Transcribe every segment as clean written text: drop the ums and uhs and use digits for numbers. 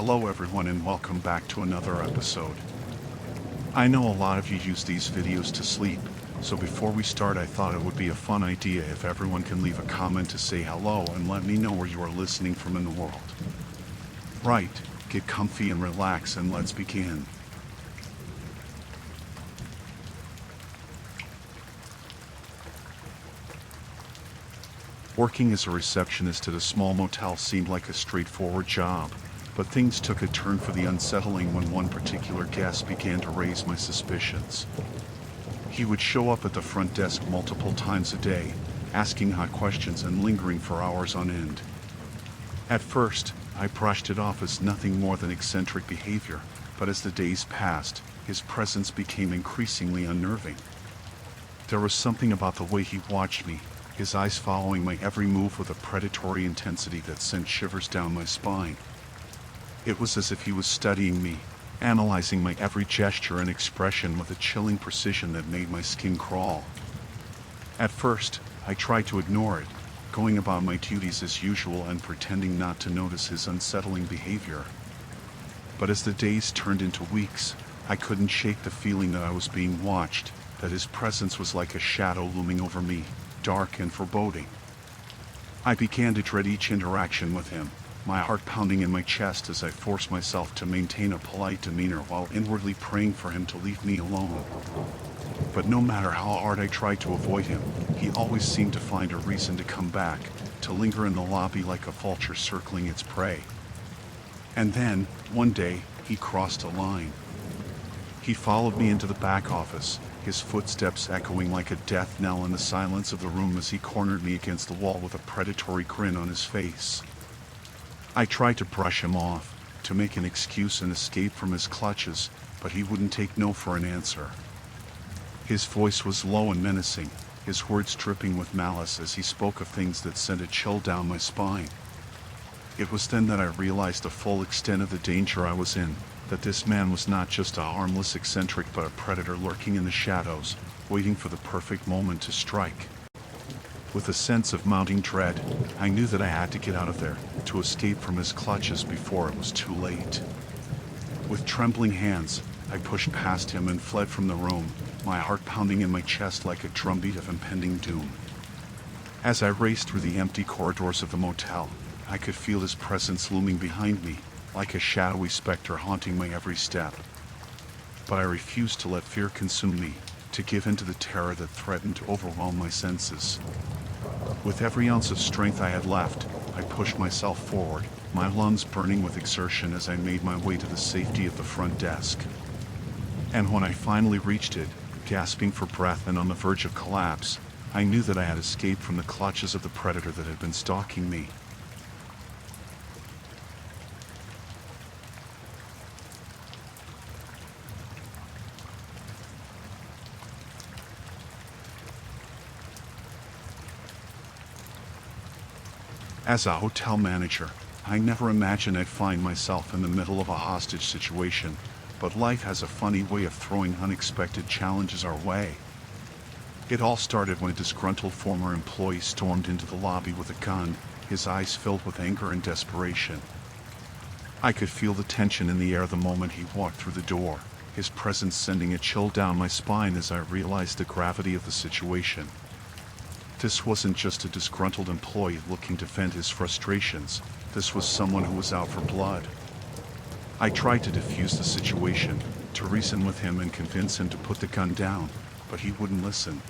Hello everyone and welcome back to another episode. I know a lot of you use these videos to sleep, so before we start I thought it would be a fun idea if everyone can leave a comment to say hello and let me know where you are listening from in the world. Right, get comfy and relax and let's begin. Working as a receptionist at a small motel seemed like a straightforward job, but things took a turn for the unsettling when one particular guest began to raise my suspicions. He would show up at the front desk multiple times a day, asking hot questions and lingering for hours on end. At first, I brushed it off as nothing more than eccentric behavior, but as the days passed, his presence became increasingly unnerving. There was something about the way he watched me, his eyes following my every move with a predatory intensity that sent shivers down my spine. It was as if he was studying me, analyzing my every gesture and expression with a chilling precision that made my skin crawl. At first, I tried to ignore it, going about my duties as usual and pretending not to notice his unsettling behavior. But as the days turned into weeks, I couldn't shake the feeling that I was being watched, that his presence was like a shadow looming over me, dark and foreboding. I began to dread each interaction with him, my heart pounding in my chest as I forced myself to maintain a polite demeanor while inwardly praying for him to leave me alone. But no matter how hard I tried to avoid him, he always seemed to find a reason to come back, to linger in the lobby like a vulture circling its prey. And then, one day, he crossed a line. He followed me into the back office, his footsteps echoing like a death knell in the silence of the room as he cornered me against the wall with a predatory grin on his face. I tried to brush him off, to make an excuse and escape from his clutches, but he wouldn't take no for an answer. His voice was low and menacing, his words dripping with malice as he spoke of things that sent a chill down my spine. It was then that I realized the full extent of the danger I was in, that this man was not just a harmless eccentric but a predator lurking in the shadows, waiting for the perfect moment to strike. With a sense of mounting dread, I knew that I had to get out of there, to escape from his clutches before it was too late. With trembling hands, I pushed past him and fled from the room, my heart pounding in my chest like a drumbeat of impending doom. As I raced through the empty corridors of the motel, I could feel his presence looming behind me, like a shadowy specter haunting my every step. But I refused to let fear consume me, to give in to the terror that threatened to overwhelm my senses. With every ounce of strength I had left, I pushed myself forward, my lungs burning with exertion as I made my way to the safety of the front desk. And when I finally reached it, gasping for breath and on the verge of collapse, I knew that I had escaped from the clutches of the predator that had been stalking me. As a hotel manager, I never imagined I'd find myself in the middle of a hostage situation, but life has a funny way of throwing unexpected challenges our way. It all started when a disgruntled former employee stormed into the lobby with a gun, his eyes filled with anger and desperation. I could feel the tension in the air the moment he walked through the door, his presence sending a chill down my spine as I realized the gravity of the situation. This wasn't just a disgruntled employee looking to vent his frustrations, this was someone who was out for blood. I tried to defuse the situation, to reason with him and convince him to put the gun down, but he wouldn't listen.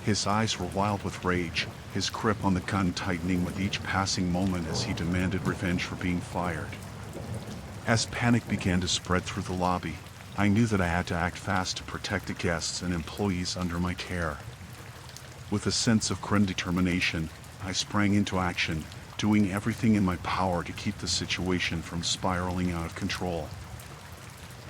His eyes were wild with rage, his grip on the gun tightening with each passing moment as he demanded revenge for being fired. As panic began to spread through the lobby, I knew that I had to act fast to protect the guests and employees under my care. With a sense of grim determination, I sprang into action, doing everything in my power to keep the situation from spiraling out of control.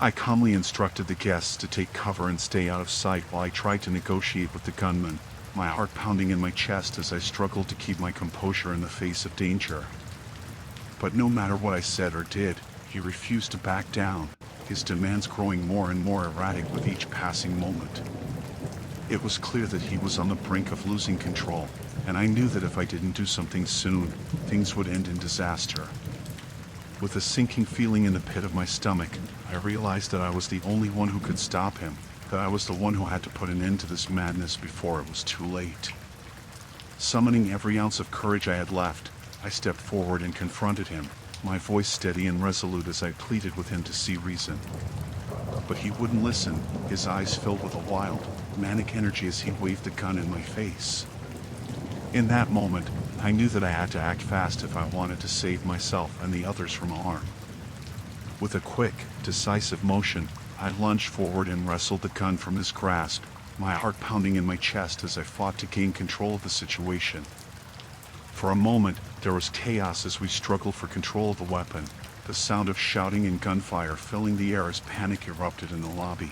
I calmly instructed the guests to take cover and stay out of sight while I tried to negotiate with the gunman, my heart pounding in my chest as I struggled to keep my composure in the face of danger. But no matter what I said or did, he refused to back down, his demands growing more and more erratic with each passing moment. It was clear that he was on the brink of losing control, and I knew that if I didn't do something soon, things would end in disaster. With a sinking feeling in the pit of my stomach, I realized that I was the only one who could stop him, that I was the one who had to put an end to this madness before it was too late. Summoning every ounce of courage I had left, I stepped forward and confronted him, my voice steady and resolute as I pleaded with him to see reason. But he wouldn't listen, his eyes filled with a wild, manic energy as he waved the gun in my face. In that moment, I knew that I had to act fast if I wanted to save myself and the others from harm. With a quick, decisive motion, I lunged forward and wrestled the gun from his grasp, my heart pounding in my chest as I fought to gain control of the situation. For a moment, there was chaos as we struggled for control of the weapon, the sound of shouting and gunfire filling the air as panic erupted in the lobby.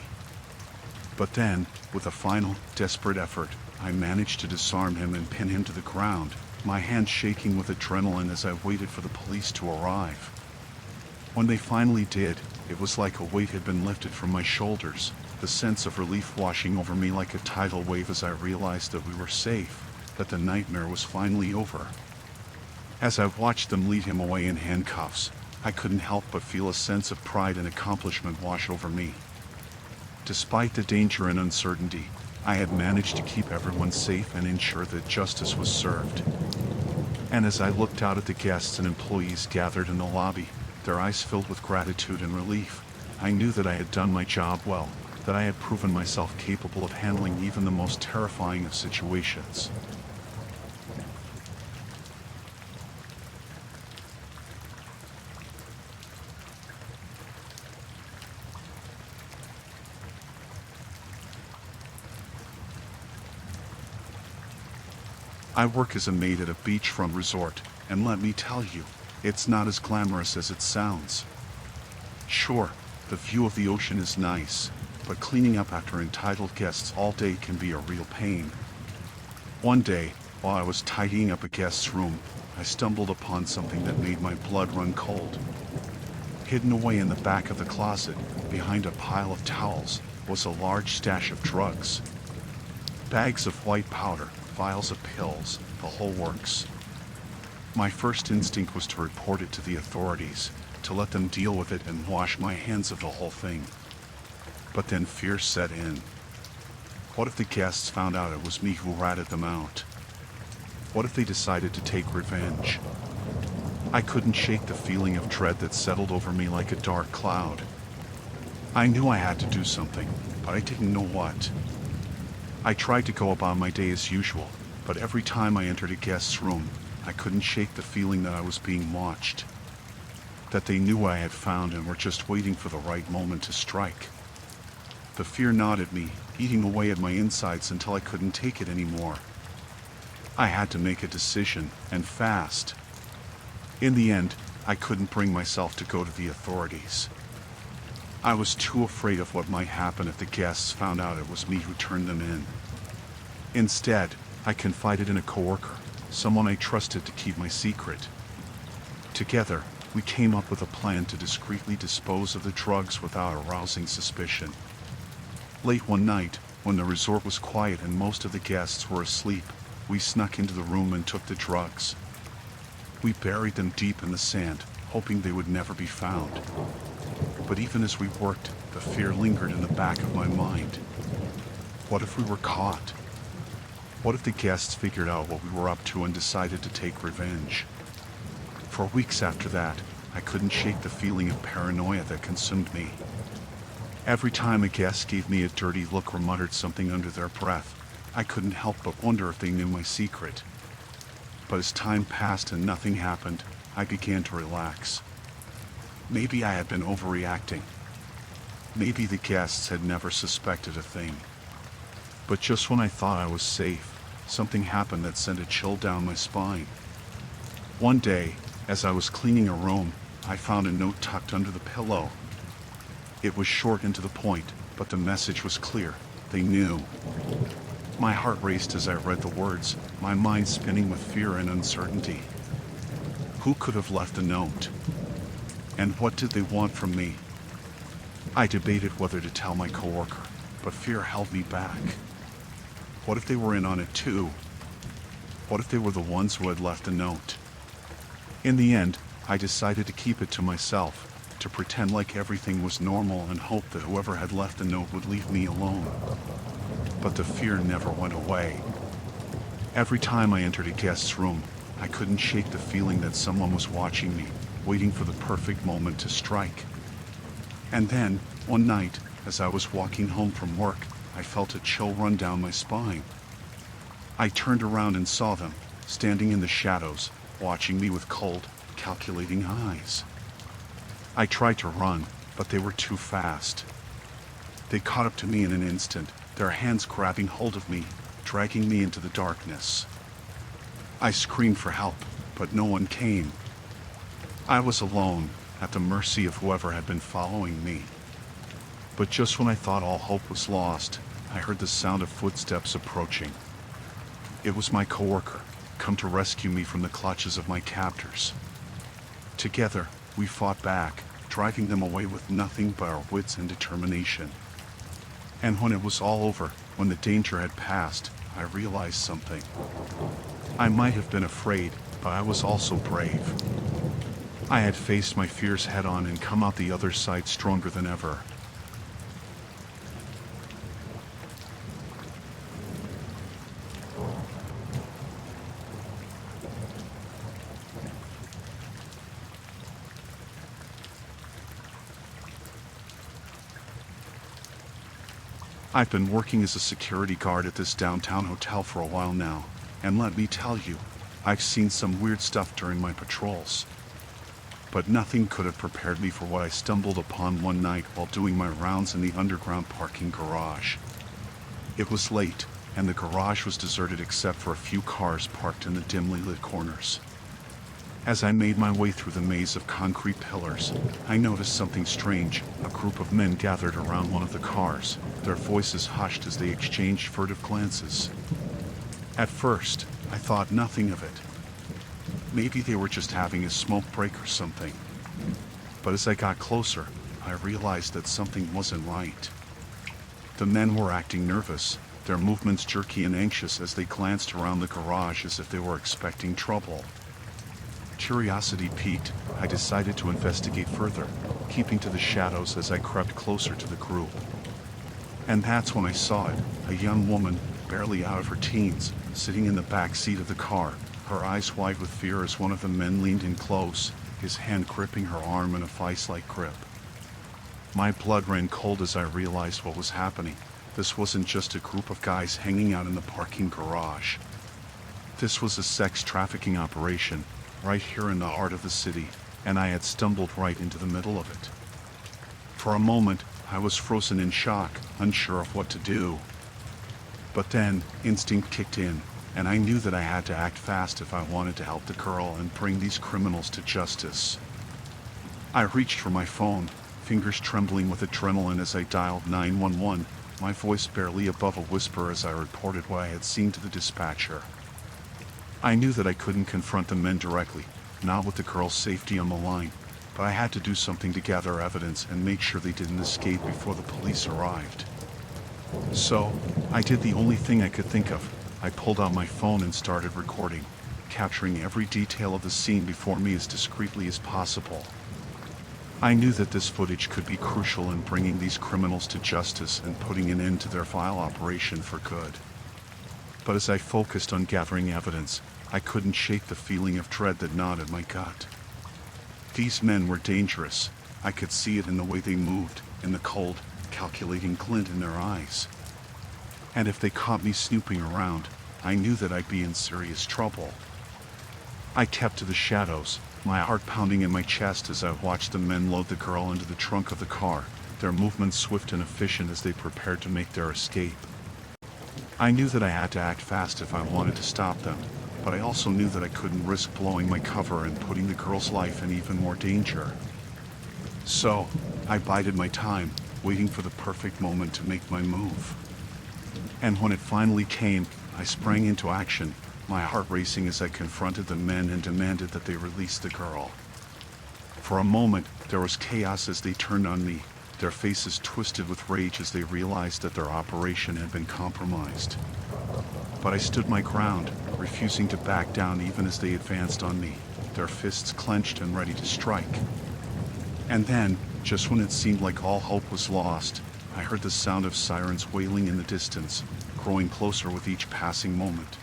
But then, with a final, desperate effort, I managed to disarm him and pin him to the ground, my hands shaking with adrenaline as I waited for the police to arrive. When they finally did, it was like a weight had been lifted from my shoulders, the sense of relief washing over me like a tidal wave as I realized that we were safe, that the nightmare was finally over. As I watched them lead him away in handcuffs, I couldn't help but feel a sense of pride and accomplishment wash over me. Despite the danger and uncertainty, I had managed to keep everyone safe and ensure that justice was served. And as I looked out at the guests and employees gathered in the lobby, their eyes filled with gratitude and relief, I knew that I had done my job well, that I had proven myself capable of handling even the most terrifying of situations. I work as a maid at a beachfront resort, and let me tell you, it's not as glamorous as it sounds. Sure, the view of the ocean is nice, but cleaning up after entitled guests all day can be a real pain. One day, while I was tidying up a guest's room, I stumbled upon something that made my blood run cold. Hidden away in the back of the closet, behind a pile of towels, was a large stash of drugs. Bags of white powder, vials of pills, the whole works. My first instinct was to report it to the authorities, to let them deal with it and wash my hands of the whole thing. But then fear set in. What if the guests found out it was me who ratted them out? What if they decided to take revenge? I couldn't shake the feeling of dread that settled over me like a dark cloud. I knew I had to do something, but I didn't know what. I tried to go about my day as usual, but every time I entered a guest's room, I couldn't shake the feeling that I was being watched. That they knew what I had found and were just waiting for the right moment to strike. The fear gnawed at me, eating away at my insides until I couldn't take it anymore. I had to make a decision, and fast. In the end, I couldn't bring myself to go to the authorities. I was too afraid of what might happen if the guests found out it was me who turned them in. Instead, I confided in a coworker, someone I trusted to keep my secret. Together, we came up with a plan to discreetly dispose of the drugs without arousing suspicion. Late one night, when the resort was quiet and most of the guests were asleep, we snuck into the room and took the drugs. We buried them deep in the sand, hoping they would never be found. But even as we worked, the fear lingered in the back of my mind. What if we were caught? What if the guests figured out what we were up to and decided to take revenge? For weeks after that, I couldn't shake the feeling of paranoia that consumed me. Every time a guest gave me a dirty look or muttered something under their breath, I couldn't help but wonder if they knew my secret. But as time passed and nothing happened, I began to relax. Maybe I had been overreacting. Maybe the guests had never suspected a thing. But just when I thought I was safe, something happened that sent a chill down my spine. One day, as I was cleaning a room, I found a note tucked under the pillow. It was short and to the point, but the message was clear. They knew. My heart raced as I read the words, my mind spinning with fear and uncertainty. Who could have left the note? And what did they want from me? I debated whether to tell my coworker, but fear held me back. What if they were in on it too? What if they were the ones who had left the note? In the end, I decided to keep it to myself, to pretend like everything was normal and hope that whoever had left the note would leave me alone. But the fear never went away. Every time I entered a guest's room, I couldn't shake the feeling that someone was watching me, waiting for the perfect moment to strike. And then, one night, as I was walking home from work, I felt a chill run down my spine. I turned around and saw them, standing in the shadows, watching me with cold, calculating eyes. I tried to run, but they were too fast. They caught up to me in an instant, their hands grabbing hold of me, dragging me into the darkness. I screamed for help, but no one came. I was alone, at the mercy of whoever had been following me. But just when I thought all hope was lost, I heard the sound of footsteps approaching. It was my coworker, come to rescue me from the clutches of my captors. Together, we fought back, driving them away with nothing but our wits and determination. And when it was all over, when the danger had passed, I realized something. I might have been afraid, but I was also brave. I had faced my fears head-on and come out the other side stronger than ever. I've been working as a security guard at this downtown hotel for a while now, and let me tell you, I've seen some weird stuff during my patrols. But nothing could have prepared me for what I stumbled upon one night while doing my rounds in the underground parking garage. It was late, and the garage was deserted except for a few cars parked in the dimly lit corners. As I made my way through the maze of concrete pillars, I noticed something strange. A group of men gathered around one of the cars, their voices hushed as they exchanged furtive glances. At first, I thought nothing of it. Maybe they were just having a smoke break or something. But as I got closer, I realized that something wasn't right. The men were acting nervous, their movements jerky and anxious as they glanced around the garage as if they were expecting trouble. Curiosity piqued, I decided to investigate further, keeping to the shadows as I crept closer to the group. And that's when I saw it, a young woman, barely out of her teens, sitting in the back seat of the car, her eyes wide with fear as one of the men leaned in close, his hand gripping her arm in a vice-like grip. My blood ran cold as I realized what was happening. This wasn't just a group of guys hanging out in the parking garage. This was a sex trafficking operation, right here in the heart of the city, and I had stumbled right into the middle of it. For a moment, I was frozen in shock, unsure of what to do. But then, instinct kicked in, and I knew that I had to act fast if I wanted to help the girl and bring these criminals to justice. I reached for my phone, fingers trembling with adrenaline as I dialed 911, my voice barely above a whisper as I reported what I had seen to the dispatcher. I knew that I couldn't confront the men directly, not with the girl's safety on the line, but I had to do something to gather evidence and make sure they didn't escape before the police arrived. So, I did the only thing I could think of. I pulled out my phone and started recording, capturing every detail of the scene before me as discreetly as possible. I knew that this footage could be crucial in bringing these criminals to justice and putting an end to their vile operation for good. But as I focused on gathering evidence, I couldn't shake the feeling of dread that gnawed at my gut. These men were dangerous. I could see it in the way they moved, in the cold, calculating glint in their eyes. And if they caught me snooping around, I knew that I'd be in serious trouble. I kept to the shadows, my heart pounding in my chest as I watched the men load the girl into the trunk of the car, their movements swift and efficient as they prepared to make their escape. I knew that I had to act fast if I wanted to stop them, but I also knew that I couldn't risk blowing my cover and putting the girl's life in even more danger. So, I bided my time, waiting for the perfect moment to make my move. And when it finally came, I sprang into action, my heart racing as I confronted the men and demanded that they release the girl. For a moment, there was chaos as they turned on me, their faces twisted with rage as they realized that their operation had been compromised. But I stood my ground, refusing to back down even as they advanced on me. their fists clenched and ready to strike. And then, just when it seemed like all hope was lost, I heard the sound of sirens wailing in the distance, growing closer with each passing moment.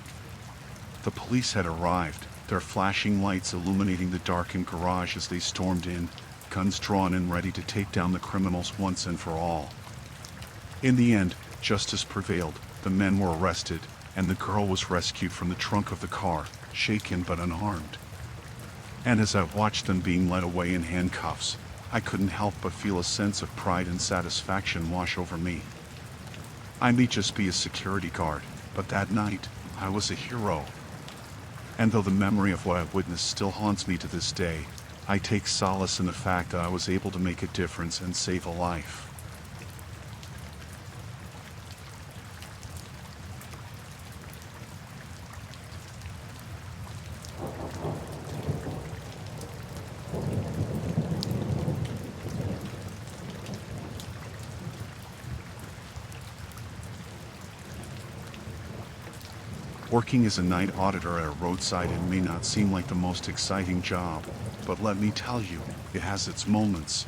The police had arrived, their flashing lights illuminating the darkened garage as they stormed in, guns drawn and ready to take down the criminals once and for all. In the end, justice prevailed, the men were arrested, and the girl was rescued from the trunk of the car, shaken but unharmed. And as I watched them being led away in handcuffs, I couldn't help but feel a sense of pride and satisfaction wash over me. I may just be a security guard, but that night, I was a hero. And though the memory of what I witnessed still haunts me to this day, I take solace in the fact that I was able to make a difference and save a life. Working as a night auditor at a roadside inn may not seem like the most exciting job, but let me tell you, it has its moments.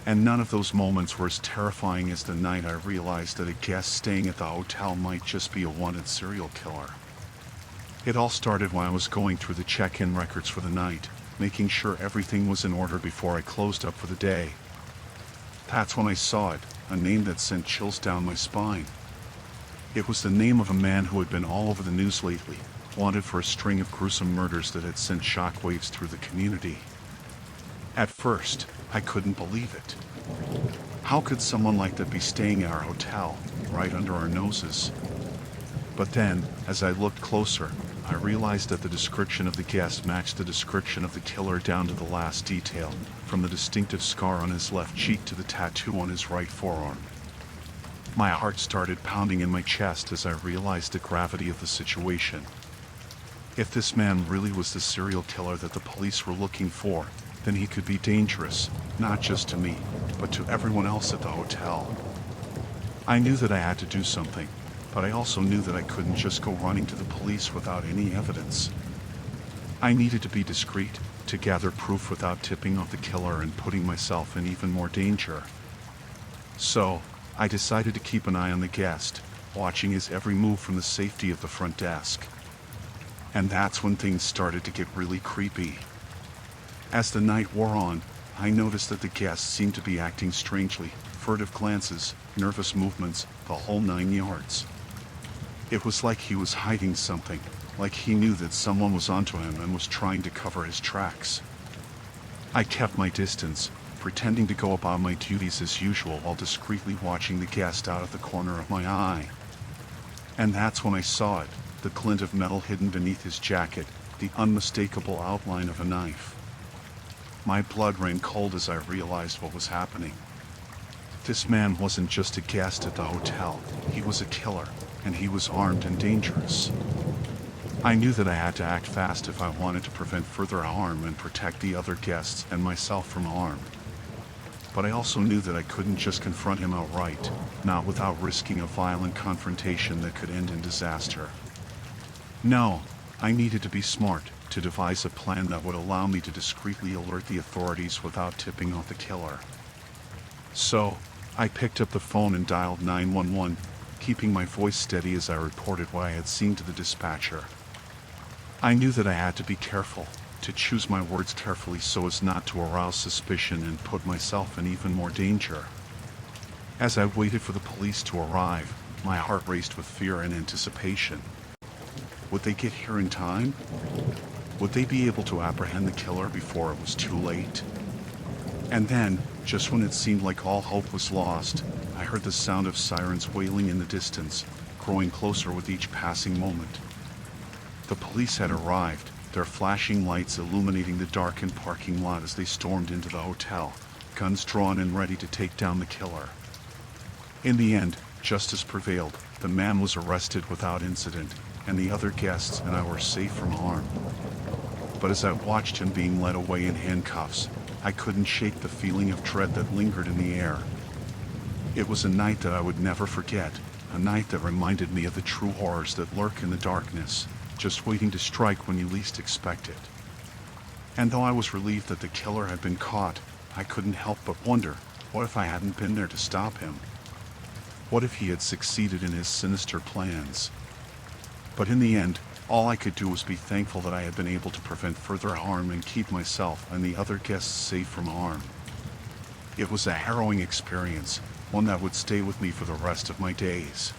And none of those moments were as terrifying as the night I realized that a guest staying at the hotel might just be a wanted serial killer. It all started when I was going through the check-in records for the night, making sure everything was in order before I closed up for the day. That's when I saw it, a name that sent chills down my spine. It was the name of a man who had been all over the news lately, wanted for a string of gruesome murders that had sent shockwaves through the community. At first, I couldn't believe it. How could someone like that be staying at our hotel, right under our noses? But then, as I looked closer, I realized that the description of the guest matched the description of the killer down to the last detail, from the distinctive scar on his left cheek to the tattoo on his right forearm. My heart started pounding in my chest as I realized the gravity of the situation. If this man really was the serial killer that the police were looking for, then he could be dangerous, not just to me, but to everyone else at the hotel. I knew that I had to do something, but I also knew that I couldn't just go running to the police without any evidence. I needed to be discreet, to gather proof without tipping off the killer and putting myself in even more danger. So, I decided to keep an eye on the guest, watching his every move from the safety of the front desk. And that's when things started to get really creepy. As the night wore on, I noticed that the guest seemed to be acting strangely, furtive glances, nervous movements, the whole 9 yards. It was like he was hiding something, like he knew that someone was onto him and was trying to cover his tracks. I kept my distance, pretending to go about my duties as usual while discreetly watching the guest out of the corner of my eye. And that's when I saw it, the glint of metal hidden beneath his jacket, the unmistakable outline of a knife. My blood ran cold as I realized what was happening. This man wasn't just a guest at the hotel, he was a killer, and he was armed and dangerous. I knew that I had to act fast if I wanted to prevent further harm and protect the other guests and myself from harm. But I also knew that I couldn't just confront him outright, not without risking a violent confrontation that could end in disaster. No, I needed to be smart, to devise a plan that would allow me to discreetly alert the authorities without tipping off the killer. So, I picked up the phone and dialed 911, keeping my voice steady as I reported what I had seen to the dispatcher. I knew that I had to be careful, to choose my words carefully so as not to arouse suspicion and put myself in even more danger. As I waited for the police to arrive, my heart raced with fear and anticipation. Would they get here in time? Would they be able to apprehend the killer before it was too late? And then, just when it seemed like all hope was lost, I heard the sound of sirens wailing in the distance, growing closer with each passing moment. The police had arrived, their flashing lights illuminating the darkened parking lot as they stormed into the hotel, guns drawn and ready to take down the killer. In the end, justice prevailed, the man was arrested without incident, and the other guests and I were safe from harm. But as I watched him being led away in handcuffs, I couldn't shake the feeling of dread that lingered in the air. It was a night that I would never forget, a night that reminded me of the true horrors that lurk in the darkness, just waiting to strike when you least expect it. And though I was relieved that the killer had been caught, I couldn't help but wonder, what if I hadn't been there to stop him? What if he had succeeded in his sinister plans? But in the end, all I could do was be thankful that I had been able to prevent further harm and keep myself and the other guests safe from harm. It was a harrowing experience, one that would stay with me for the rest of my days.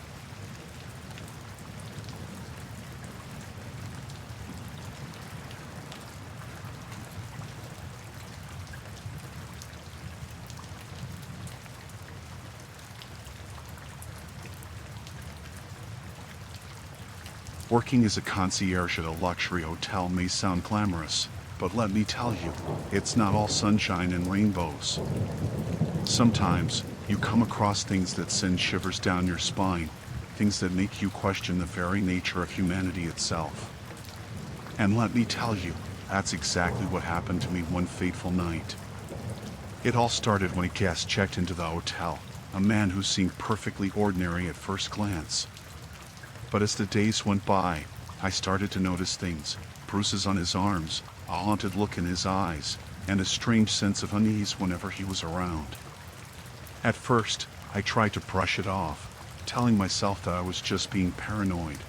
Working as a concierge at a luxury hotel may sound glamorous, but let me tell you, it's not all sunshine and rainbows. Sometimes, you come across things that send shivers down your spine, things that make you question the very nature of humanity itself. And let me tell you, that's exactly what happened to me one fateful night. It all started when a guest checked into the hotel, a man who seemed perfectly ordinary at first glance. But as the days went by, I started to notice things, bruises on his arms, a haunted look in his eyes, and a strange sense of unease whenever he was around. At first, I tried to brush it off, telling myself that I was just being paranoid.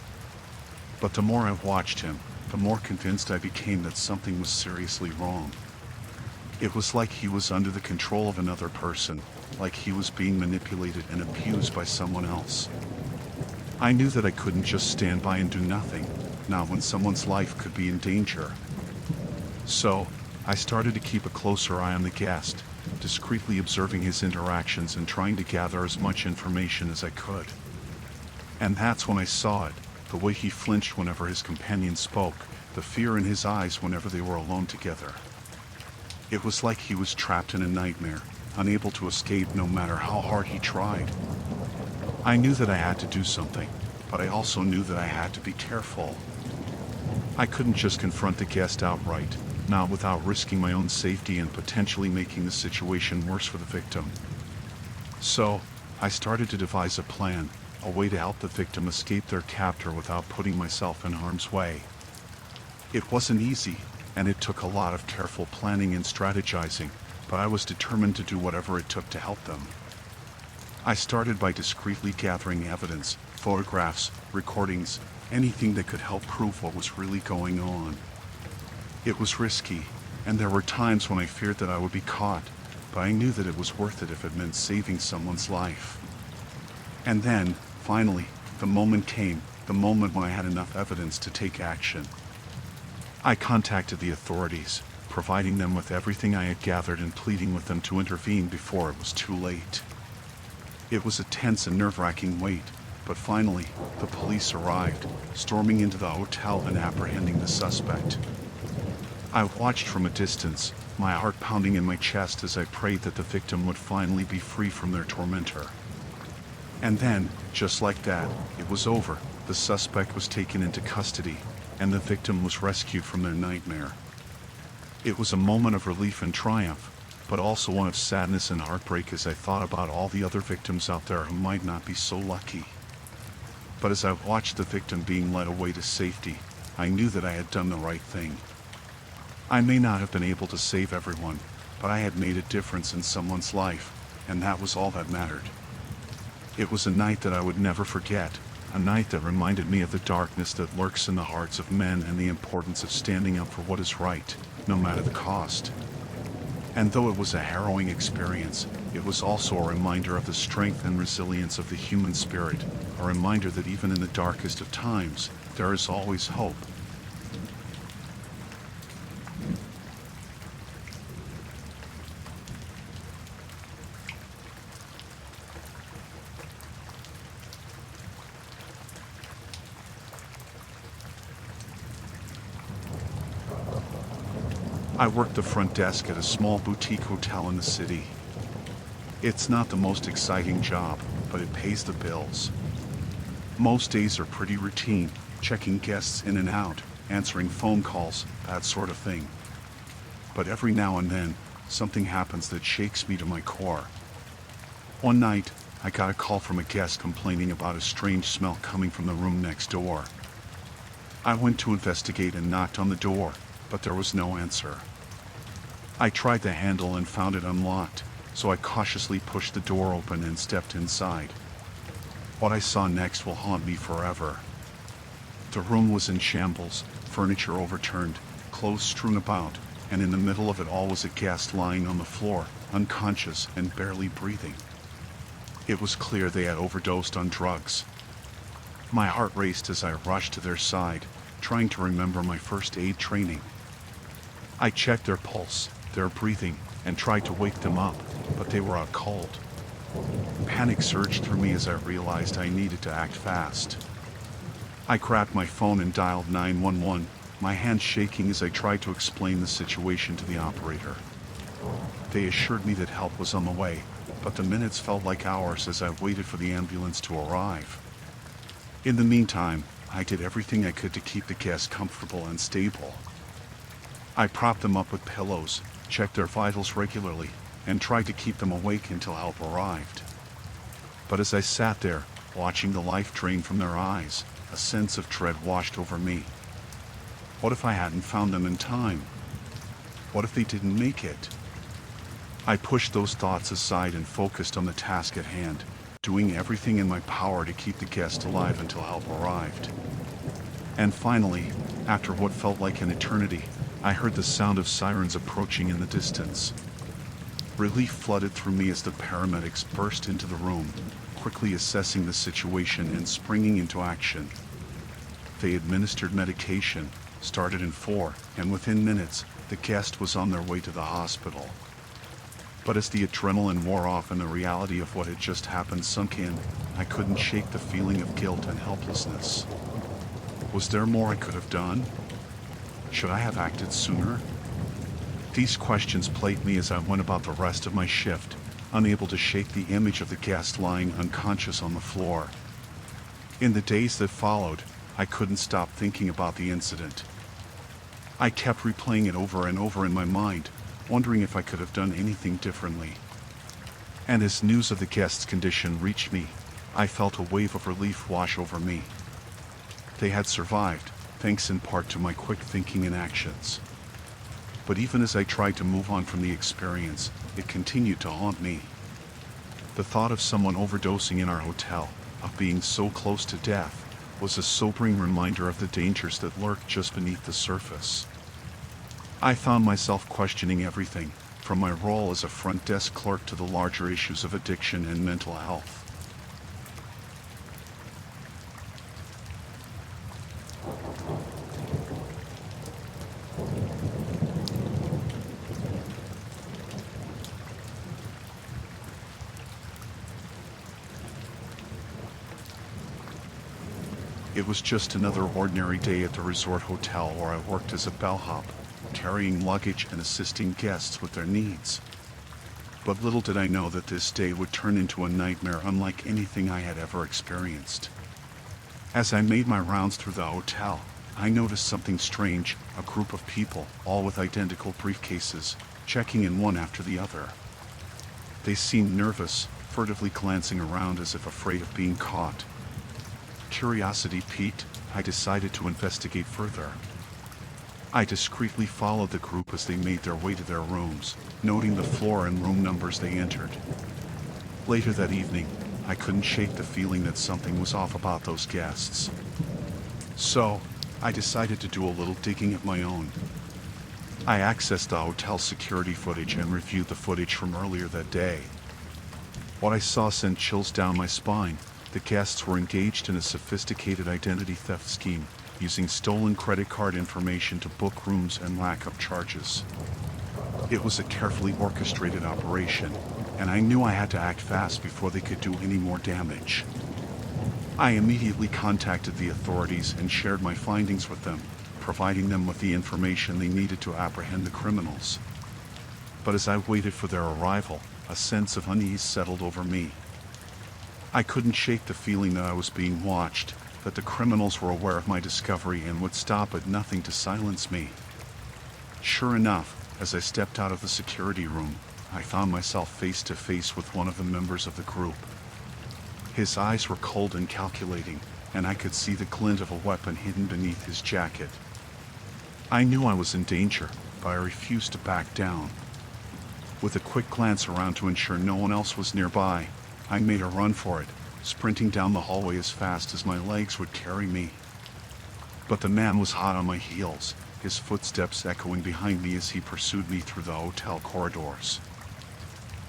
But the more I watched him, the more convinced I became that something was seriously wrong. It was like he was under the control of another person, like he was being manipulated and abused by someone else. I knew that I couldn't just stand by and do nothing, not when someone's life could be in danger. So, I started to keep a closer eye on the guest, discreetly observing his interactions and trying to gather as much information as I could. And that's when I saw it, the way he flinched whenever his companion spoke, the fear in his eyes whenever they were alone together. It was like he was trapped in a nightmare, unable to escape no matter how hard he tried. I knew that I had to do something, but I also knew that I had to be careful. I couldn't just confront the guest outright, not without risking my own safety and potentially making the situation worse for the victim. So, I started to devise a plan, a way to help the victim escape their captor without putting myself in harm's way. It wasn't easy, and it took a lot of careful planning and strategizing, but I was determined to do whatever it took to help them. I started by discreetly gathering evidence, photographs, recordings, anything that could help prove what was really going on. It was risky, and there were times when I feared that I would be caught, but I knew that it was worth it if it meant saving someone's life. And then, finally, the moment came, the moment when I had enough evidence to take action. I contacted the authorities, providing them with everything I had gathered and pleading with them to intervene before it was too late. It was a tense and nerve-wracking wait, but finally, the police arrived, storming into the hotel and apprehending the suspect. I watched from a distance, my heart pounding in my chest as I prayed that the victim would finally be free from their tormentor. And then, just like that, it was over. The suspect was taken into custody, and the victim was rescued from their nightmare. It was a moment of relief and triumph, but also one of sadness and heartbreak as I thought about all the other victims out there who might not be so lucky. But as I watched the victim being led away to safety, I knew that I had done the right thing. I may not have been able to save everyone, but I had made a difference in someone's life, and that was all that mattered. It was a night that I would never forget, a night that reminded me of the darkness that lurks in the hearts of men and the importance of standing up for what is right, no matter the cost. And though it was a harrowing experience, it was also a reminder of the strength and resilience of the human spirit, a reminder that even in the darkest of times, there is always hope. I worked the front desk at a small boutique hotel in the city. It's not the most exciting job, but it pays the bills. Most days are pretty routine, checking guests in and out, answering phone calls, that sort of thing. But every now and then, something happens that shakes me to my core. One night, I got a call from a guest complaining about a strange smell coming from the room next door. I went to investigate and knocked on the door, but there was no answer. I tried the handle and found it unlocked, so I cautiously pushed the door open and stepped inside. What I saw next will haunt me forever. The room was in shambles, furniture overturned, clothes strewn about, and in the middle of it all was a guest lying on the floor, unconscious and barely breathing. It was clear they had overdosed on drugs. My heart raced as I rushed to their side, trying to remember my first aid training. I checked their pulse, their breathing, and tried to wake them up, but they were out cold. Panic surged through me as I realized I needed to act fast. I grabbed my phone and dialed 911, my hands shaking as I tried to explain the situation to the operator. They assured me that help was on the way, but the minutes felt like hours as I waited for the ambulance to arrive. In the meantime, I did everything I could to keep the guests comfortable and stable. I propped them up with pillows, checked their vitals regularly, and tried to keep them awake until help arrived. But as I sat there, watching the life drain from their eyes, a sense of dread washed over me. What if I hadn't found them in time? What if they didn't make it? I pushed those thoughts aside and focused on the task at hand, doing everything in my power to keep the guests alive until help arrived. And finally, after what felt like an eternity, I heard the sound of sirens approaching in the distance. Relief flooded through me as the paramedics burst into the room, quickly assessing the situation and springing into action. They administered medication, started in 4, and within minutes, the guest was on their way to the hospital. But as the adrenaline wore off and the reality of what had just happened sunk in, I couldn't shake the feeling of guilt and helplessness. Was there more I could have done? Should I have acted sooner? These questions plagued me as I went about the rest of my shift, unable to shake the image of the guest lying unconscious on the floor. In the days that followed, I couldn't stop thinking about the incident. I kept replaying it over and over in my mind, wondering if I could have done anything differently. And as news of the guest's condition reached me, I felt a wave of relief wash over me. They had survived, thanks in part to my quick thinking and actions. But even as I tried to move on from the experience, it continued to haunt me. The thought of someone overdosing in our hotel, of being so close to death, was a sobering reminder of the dangers that lurk just beneath the surface. I found myself questioning everything, from my role as a front desk clerk to the larger issues of addiction and mental health. It was just another ordinary day at the resort hotel where I worked as a bellhop, carrying luggage and assisting guests with their needs. But little did I know that this day would turn into a nightmare unlike anything I had ever experienced. As I made my rounds through the hotel, I noticed something strange, a group of people, all with identical briefcases, checking in one after the other. They seemed nervous, furtively glancing around as if afraid of being caught. Curiosity piqued, I decided to investigate further. I discreetly followed the group as they made their way to their rooms, noting the floor and room numbers they entered. Later that evening, I couldn't shake the feeling that something was off about those guests. So, I decided to do a little digging of my own. I accessed the hotel security footage and reviewed the footage from earlier that day. What I saw sent chills down my spine. The guests were engaged in a sophisticated identity theft scheme, using stolen credit card information to book rooms and rack up charges. It was a carefully orchestrated operation, and I knew I had to act fast before they could do any more damage. I immediately contacted the authorities and shared my findings with them, providing them with the information they needed to apprehend the criminals. But as I waited for their arrival, a sense of unease settled over me. I couldn't shake the feeling that I was being watched, that the criminals were aware of my discovery and would stop at nothing to silence me. Sure enough, as I stepped out of the security room, I found myself face to face with one of the members of the group. His eyes were cold and calculating, and I could see the glint of a weapon hidden beneath his jacket. I knew I was in danger, but I refused to back down, With a quick glance around to ensure no one else was nearby, I made a run for it, sprinting down the hallway as fast as my legs would carry me. But the man was hot on my heels, his footsteps echoing behind me as he pursued me through the hotel corridors.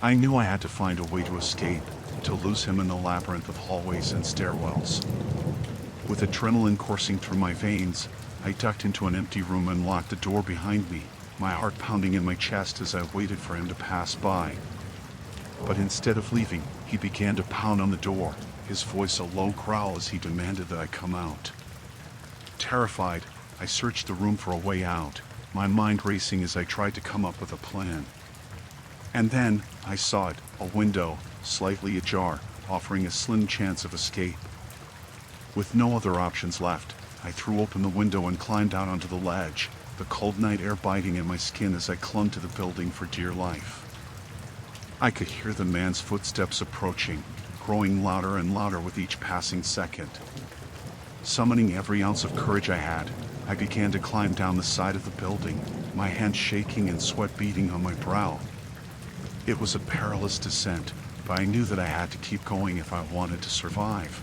I knew I had to find a way to escape, to lose him in the labyrinth of hallways and stairwells. With adrenaline coursing through my veins, I ducked into an empty room and locked the door behind me, my heart pounding in my chest as I waited for him to pass by. But instead of leaving, he began to pound on the door, his voice a low growl as he demanded that I come out. Terrified, I searched the room for a way out, my mind racing as I tried to come up with a plan. And then, I saw it, a window, slightly ajar, offering a slim chance of escape. With no other options left, I threw open the window and climbed out onto the ledge, the cold night air biting at my skin as I clung to the building for dear life. I could hear the man's footsteps approaching, growing louder and louder with each passing second. Summoning every ounce of courage I had, I began to climb down the side of the building, my hands shaking and sweat beading on my brow. It was a perilous descent, but I knew that I had to keep going if I wanted to survive.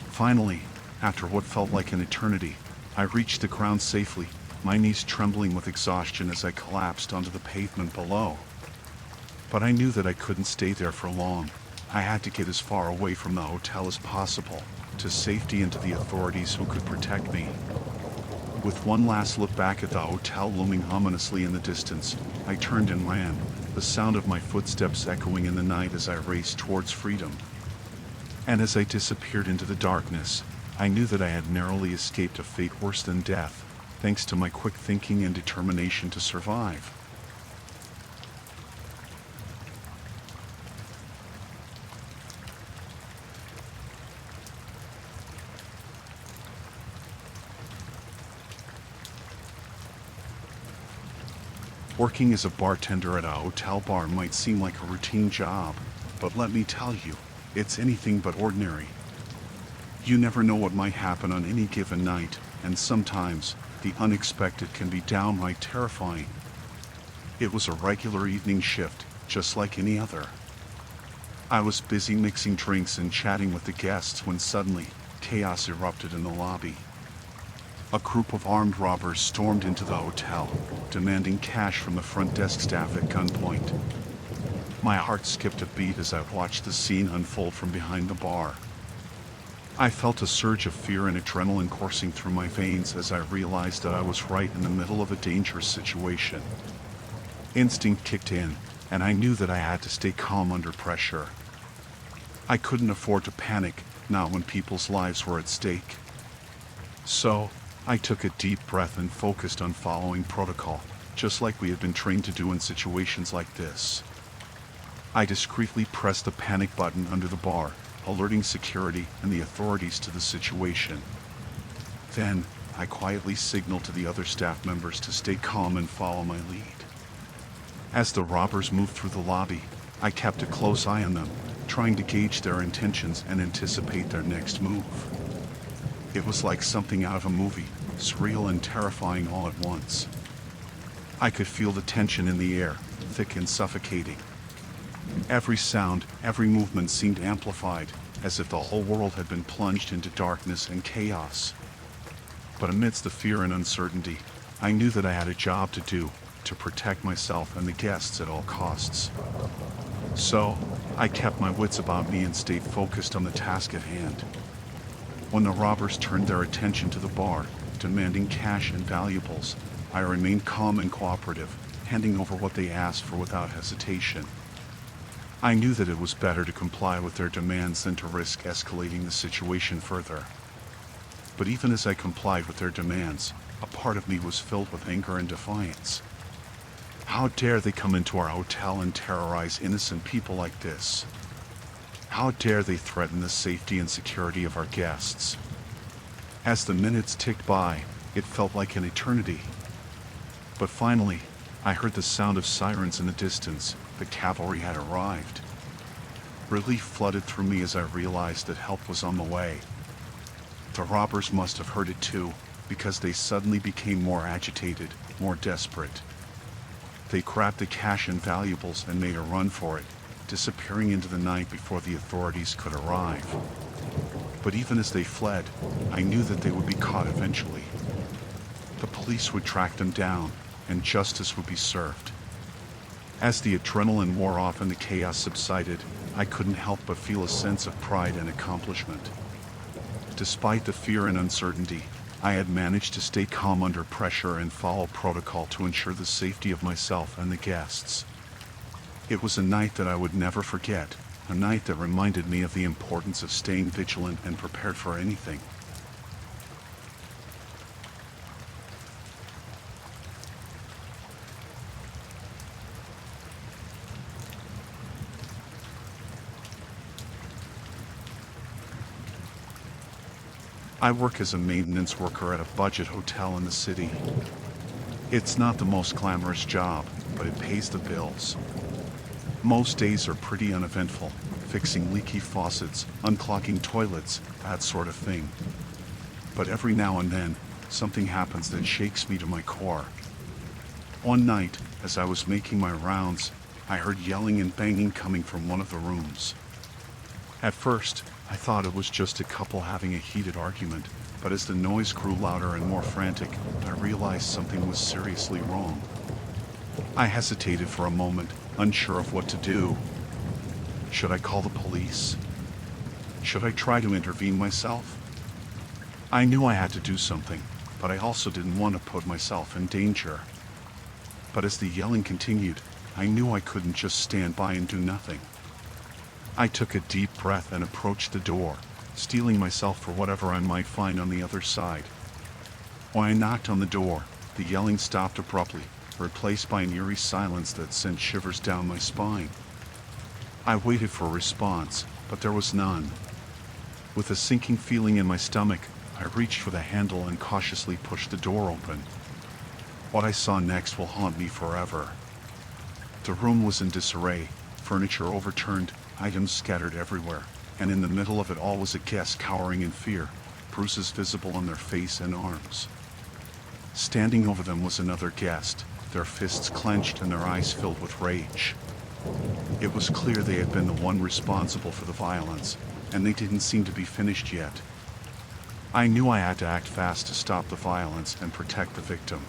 Finally, after what felt like an eternity, I reached the ground safely, my knees trembling with exhaustion as I collapsed onto the pavement below. But I knew that I couldn't stay there for long. I had to get as far away from the hotel as possible, to safety and to the authorities who could protect me. With one last look back at the hotel looming ominously in the distance, I turned and ran, the sound of my footsteps echoing in the night as I raced towards freedom. And as I disappeared into the darkness, I knew that I had narrowly escaped a fate worse than death, thanks to my quick thinking and determination to survive. Working as a bartender at a hotel bar might seem like a routine job, but let me tell you, it's anything but ordinary. You never know what might happen on any given night, and sometimes, the unexpected can be downright terrifying. It was a regular evening shift, just like any other. I was busy mixing drinks and chatting with the guests when suddenly, chaos erupted in the lobby. A group of armed robbers stormed into the hotel, demanding cash from the front desk staff at gunpoint. My heart skipped a beat as I watched the scene unfold from behind the bar. I felt a surge of fear and adrenaline coursing through my veins as I realized that I was right in the middle of a dangerous situation. Instinct kicked in, and I knew that I had to stay calm under pressure. I couldn't afford to panic, not when people's lives were at stake. So, I took a deep breath and focused on following protocol, just like we had been trained to do in situations like this. I discreetly pressed the panic button under the bar, alerting security and the authorities to the situation. Then, I quietly signaled to the other staff members to stay calm and follow my lead. As the robbers moved through the lobby, I kept a close eye on them, trying to gauge their intentions and anticipate their next move. It was like something out of a movie, surreal and terrifying all at once. I could feel the tension in the air, thick and suffocating. Every sound, every movement seemed amplified, as if the whole world had been plunged into darkness and chaos. But amidst the fear and uncertainty, I knew that I had a job to do, to protect myself and the guests at all costs. So, I kept my wits about me and stayed focused on the task at hand. When the robbers turned their attention to the bar, demanding cash and valuables, I remained calm and cooperative, handing over what they asked for without hesitation. I knew that it was better to comply with their demands than to risk escalating the situation further. But even as I complied with their demands, a part of me was filled with anger and defiance. How dare they come into our hotel and terrorize innocent people like this? How dare they threaten the safety and security of our guests? As the minutes ticked by, it felt like an eternity. But finally, I heard the sound of sirens in the distance. The cavalry had arrived. Relief flooded through me as I realized that help was on the way. The robbers must have heard it too, because they suddenly became more agitated, more desperate. They grabbed the cash and valuables and made a run for it, disappearing into the night before the authorities could arrive. But even as they fled, I knew that they would be caught eventually. The police would track them down, and justice would be served. As the adrenaline wore off and the chaos subsided, I couldn't help but feel a sense of pride and accomplishment. Despite the fear and uncertainty, I had managed to stay calm under pressure and follow protocol to ensure the safety of myself and the guests. It was a night that I would never forget, a night that reminded me of the importance of staying vigilant and prepared for anything. I work as a maintenance worker at a budget hotel in the city. It's not the most glamorous job, but it pays the bills. Most days are pretty uneventful, fixing leaky faucets, unclogging toilets, that sort of thing. But every now and then, something happens that shakes me to my core. One night, as I was making my rounds, I heard yelling and banging coming from one of the rooms. At first, I thought it was just a couple having a heated argument, but as the noise grew louder and more frantic, I realized something was seriously wrong. I hesitated for a moment, unsure of what to do. Should I call the police? Should I try to intervene myself? I knew I had to do something, but I also didn't want to put myself in danger. But as the yelling continued, I knew I couldn't just stand by and do nothing. I took a deep breath and approached the door, steeling myself for whatever I might find on the other side. When I knocked on the door, the yelling stopped abruptly, replaced by an eerie silence that sent shivers down my spine. I waited for a response, but there was none. With a sinking feeling in my stomach, I reached for the handle and cautiously pushed the door open. What I saw next will haunt me forever. The room was in disarray, furniture overturned, items scattered everywhere, and in the middle of it all was a guest cowering in fear, bruises visible on their face and arms. Standing over them was another guest, their fists clenched and their eyes filled with rage. It was clear they had been the one responsible for the violence, and they didn't seem to be finished yet. I knew I had to act fast to stop the violence and protect the victim.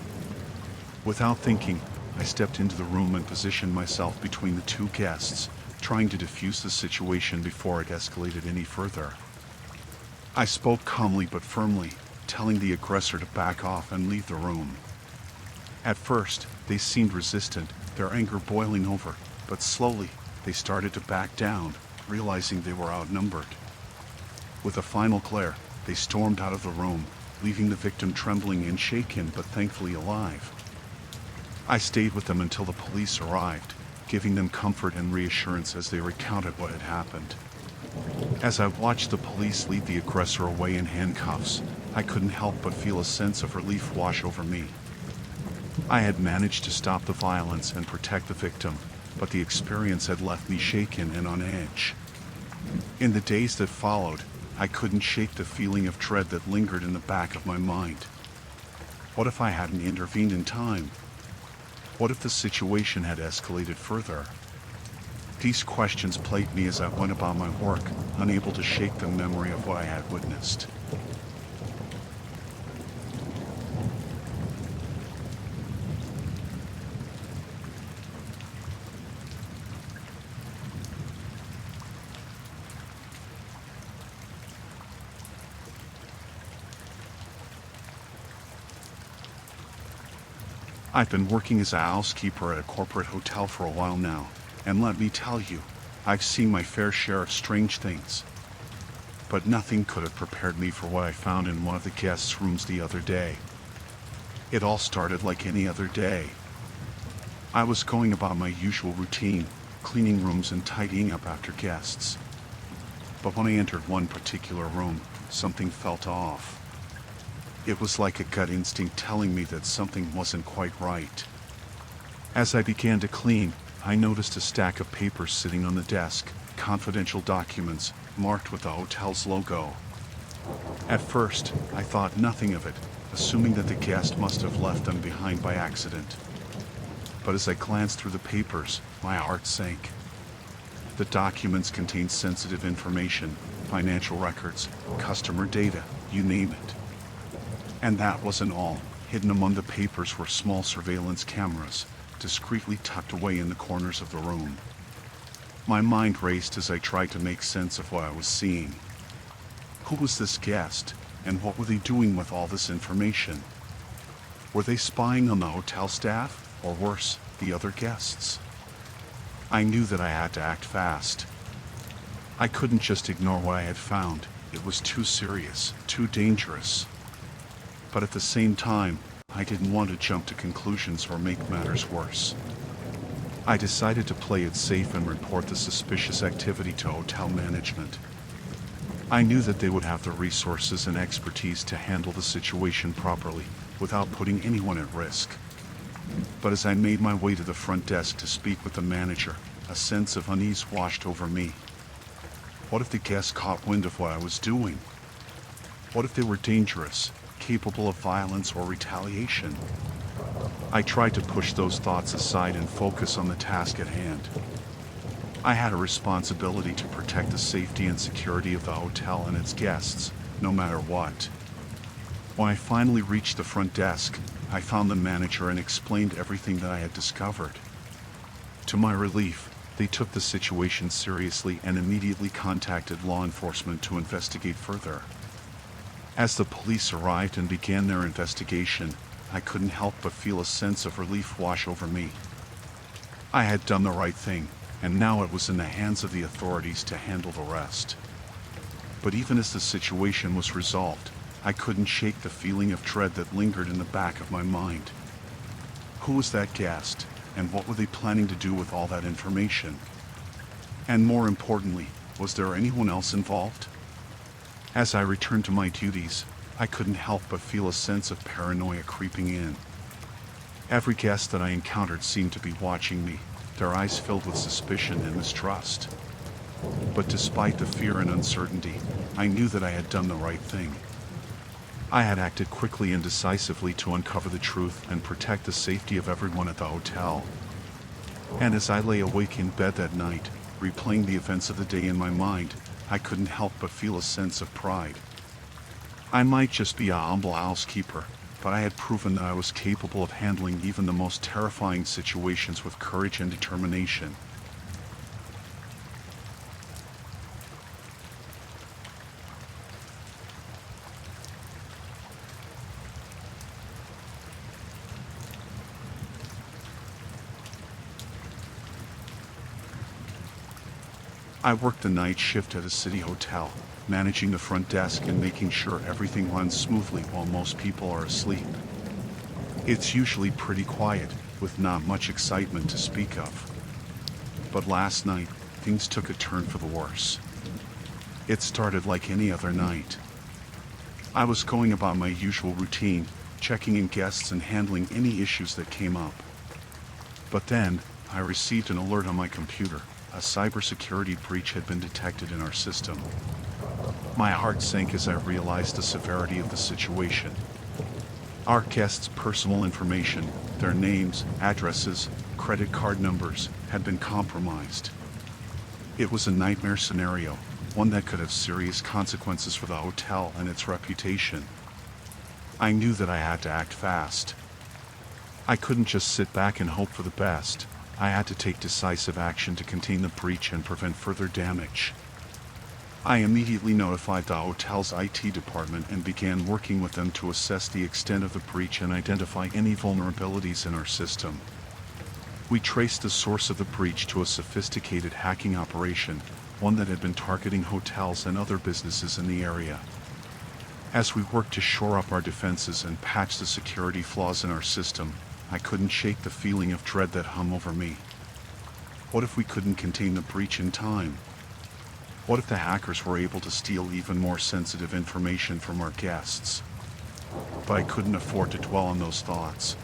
Without thinking, I stepped into the room and positioned myself between the two guests, trying to defuse the situation before it escalated any further. I spoke calmly but firmly, telling the aggressor to back off and leave the room. At first, they seemed resistant, their anger boiling over, but slowly, they started to back down, realizing they were outnumbered. With a final glare, they stormed out of the room, leaving the victim trembling and shaken but thankfully alive. I stayed with them until the police arrived, giving them comfort and reassurance as they recounted what had happened. As I watched the police lead the aggressor away in handcuffs, I couldn't help but feel a sense of relief wash over me. I had managed to stop the violence and protect the victim, but the experience had left me shaken and on edge. In the days that followed, I couldn't shake the feeling of dread that lingered in the back of my mind. What if I hadn't intervened in time? What if the situation had escalated further? These questions plagued me as I went about my work, unable to shake the memory of what I had witnessed. I've been working as a housekeeper at a corporate hotel for a while now, and let me tell you, I've seen my fair share of strange things. But nothing could have prepared me for what I found in one of the guests' rooms the other day. It all started like any other day. I was going about my usual routine, cleaning rooms and tidying up after guests. But when I entered one particular room, something felt off. It was like a gut instinct telling me that something wasn't quite right. As I began to clean, I noticed a stack of papers sitting on the desk, confidential documents, marked with the hotel's logo. At first, I thought nothing of it, assuming that the guest must have left them behind by accident. but as I glanced through the papers, my heart sank. The documents contained sensitive information, financial records, customer data, you name it. And that wasn't all. Hidden among the papers were small surveillance cameras, discreetly tucked away in the corners of the room. My mind raced as I tried to make sense of what I was seeing. Who was this guest, and what were they doing with all this information? Were they spying on the hotel staff, or worse, the other guests? I knew that I had to act fast. I couldn't just ignore what I had found. It was too serious, too dangerous. But at the same time, I didn't want to jump to conclusions or make matters worse. I decided to play it safe and report the suspicious activity to hotel management. I knew that they would have the resources and expertise to handle the situation properly, without putting anyone at risk. But as I made my way to the front desk to speak with the manager, a sense of unease washed over me. What if the guests caught wind of what I was doing? What if they were dangerous, capable of violence or retaliation? I tried to push those thoughts aside and focus on the task at hand. I had a responsibility to protect the safety and security of the hotel and its guests, no matter what. When I finally reached the front desk, I found the manager and explained everything that I had discovered. To my relief, they took the situation seriously and immediately contacted law enforcement to investigate further. As the police arrived and began their investigation, I couldn't help but feel a sense of relief wash over me. I had done the right thing, and now it was in the hands of the authorities to handle the rest. But even as the situation was resolved, I couldn't shake the feeling of dread that lingered in the back of my mind. Who was that guest, and what were they planning to do with all that information? And more importantly, was there anyone else involved? As I returned to my duties, I couldn't help but feel a sense of paranoia creeping in. Every guest that I encountered seemed to be watching me, their eyes filled with suspicion and mistrust. But despite the fear and uncertainty, I knew that I had done the right thing. I had acted quickly and decisively to uncover the truth and protect the safety of everyone at the hotel. And as I lay awake in bed that night, replaying the events of the day in my mind, I couldn't help but feel a sense of pride. I might just be a humble housekeeper, but I had proven that I was capable of handling even the most terrifying situations with courage and determination. I worked the night shift at a city hotel, managing the front desk and making sure everything runs smoothly while most people are asleep. It's usually pretty quiet, with not much excitement to speak of. But last night, things took a turn for the worse. It started like any other night. I was going about my usual routine, checking in guests and handling any issues that came up. But then, I received an alert on my computer. A cybersecurity breach had been detected in our system. My heart sank as I realized the severity of the situation. Our guests' personal information, their names, addresses, credit card numbers, had been compromised. It was a nightmare scenario, one that could have serious consequences for the hotel and its reputation. I knew that I had to act fast. I couldn't just sit back and hope for the best. I had to take decisive action to contain the breach and prevent further damage. I immediately notified the hotel's IT department and began working with them to assess the extent of the breach and identify any vulnerabilities in our system. We traced the source of the breach to a sophisticated hacking operation, one that had been targeting hotels and other businesses in the area. As we worked to shore up our defenses and patch the security flaws in our system, I couldn't shake the feeling of dread that hung over me. What if we couldn't contain the breach in time? What if the hackers were able to steal even more sensitive information from our guests? But I couldn't afford to dwell on those thoughts.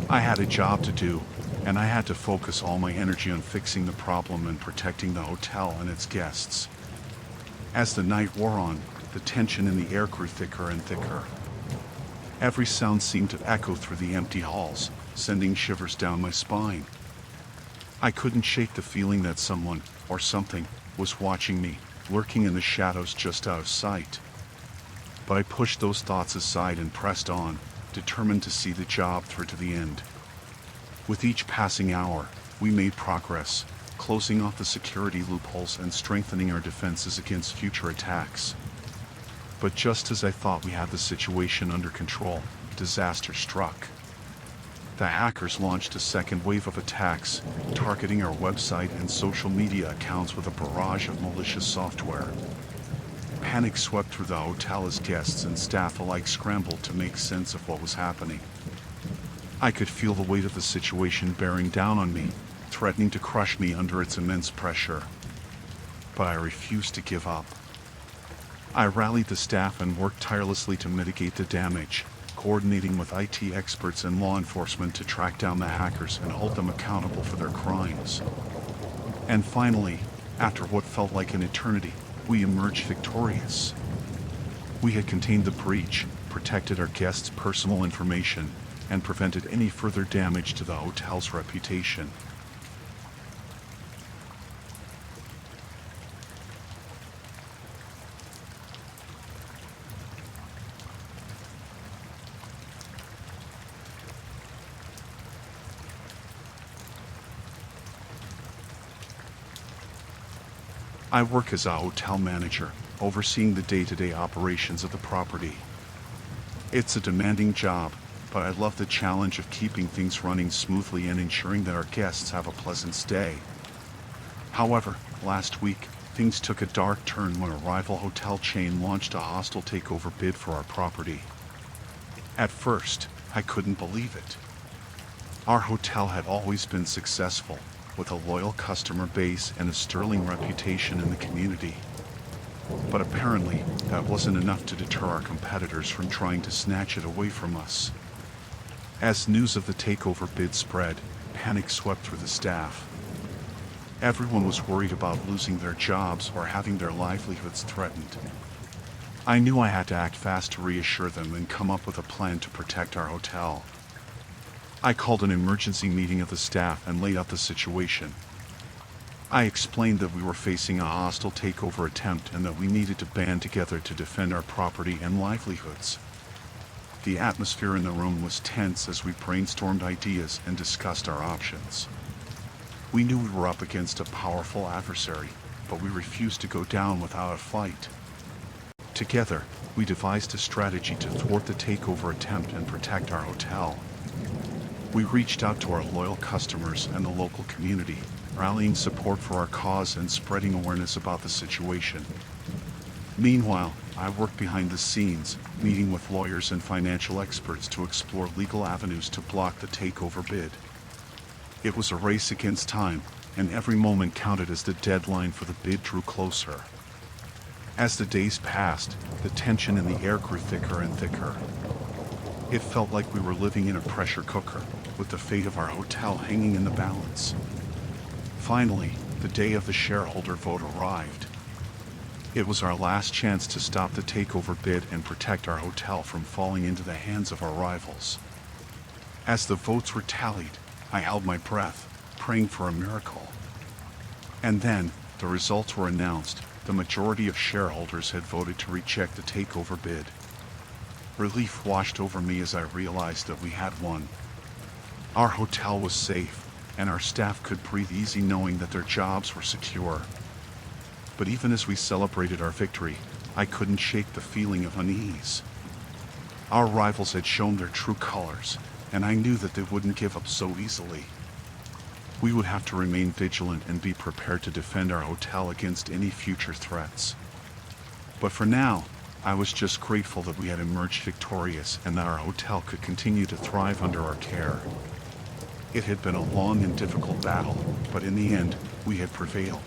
I had a job to do, and I had to focus all my energy on fixing the problem and protecting the hotel and its guests. As the night wore on, the tension in the air grew thicker and thicker. Every sound seemed to echo through the empty halls, sending shivers down my spine. I couldn't shake the feeling that someone, or something, was watching me, lurking in the shadows just out of sight. But I pushed those thoughts aside and pressed on, determined to see the job through to the end. With each passing hour, we made progress, closing off the security loopholes and strengthening our defenses against future attacks. But just as I thought we had the situation under control, disaster struck. The hackers launched a second wave of attacks, targeting our website and social media accounts with a barrage of malicious software. Panic swept through the hotel as guests and staff alike scrambled to make sense of what was happening. I could feel the weight of the situation bearing down on me, threatening to crush me under its immense pressure. But I refused to give up. I rallied the staff and worked tirelessly to mitigate the damage, coordinating with IT experts and law enforcement to track down the hackers and hold them accountable for their crimes. And finally, after what felt like an eternity, we emerged victorious. We had contained the breach, protected our guests' personal information, and prevented any further damage to the hotel's reputation. I work as a hotel manager, overseeing the day-to-day operations of the property. It's a demanding job, but I love the challenge of keeping things running smoothly and ensuring that our guests have a pleasant stay. However, last week, things took a dark turn when a rival hotel chain launched a hostile takeover bid for our property. At first, I couldn't believe it. Our hotel had always been successful, with a loyal customer base and a sterling reputation in the community. But apparently, that wasn't enough to deter our competitors from trying to snatch it away from us. As news of the takeover bid spread, panic swept through the staff. Everyone was worried about losing their jobs or having their livelihoods threatened. I knew I had to act fast to reassure them and come up with a plan to protect our hotel. I called an emergency meeting of the staff and laid out the situation. I explained that we were facing a hostile takeover attempt and that we needed to band together to defend our property and livelihoods. The atmosphere in the room was tense as we brainstormed ideas and discussed our options. We knew we were up against a powerful adversary, but we refused to go down without a fight. Together, we devised a strategy to thwart the takeover attempt and protect our hotel. We reached out to our loyal customers and the local community, rallying support for our cause and spreading awareness about the situation. Meanwhile, I worked behind the scenes, meeting with lawyers and financial experts to explore legal avenues to block the takeover bid. It was a race against time, and every moment counted as the deadline for the bid drew closer. As the days passed, the tension in the air grew thicker and thicker. It felt like we were living in a pressure cooker, with the fate of our hotel hanging in the balance. Finally, the day of the shareholder vote arrived. It was our last chance to stop the takeover bid and protect our hotel from falling into the hands of our rivals. As the votes were tallied, I held my breath, praying for a miracle. And then, the results were announced. The majority of shareholders had voted to reject the takeover bid. Relief washed over me as I realized that we had won. Our hotel was safe, and our staff could breathe easy knowing that their jobs were secure. But even as we celebrated our victory, I couldn't shake the feeling of unease. Our rivals had shown their true colors, and I knew that they wouldn't give up so easily. We would have to remain vigilant and be prepared to defend our hotel against any future threats. But for now, I was just grateful that we had emerged victorious and that our hotel could continue to thrive under our care. It had been a long and difficult battle, but in the end, we had prevailed.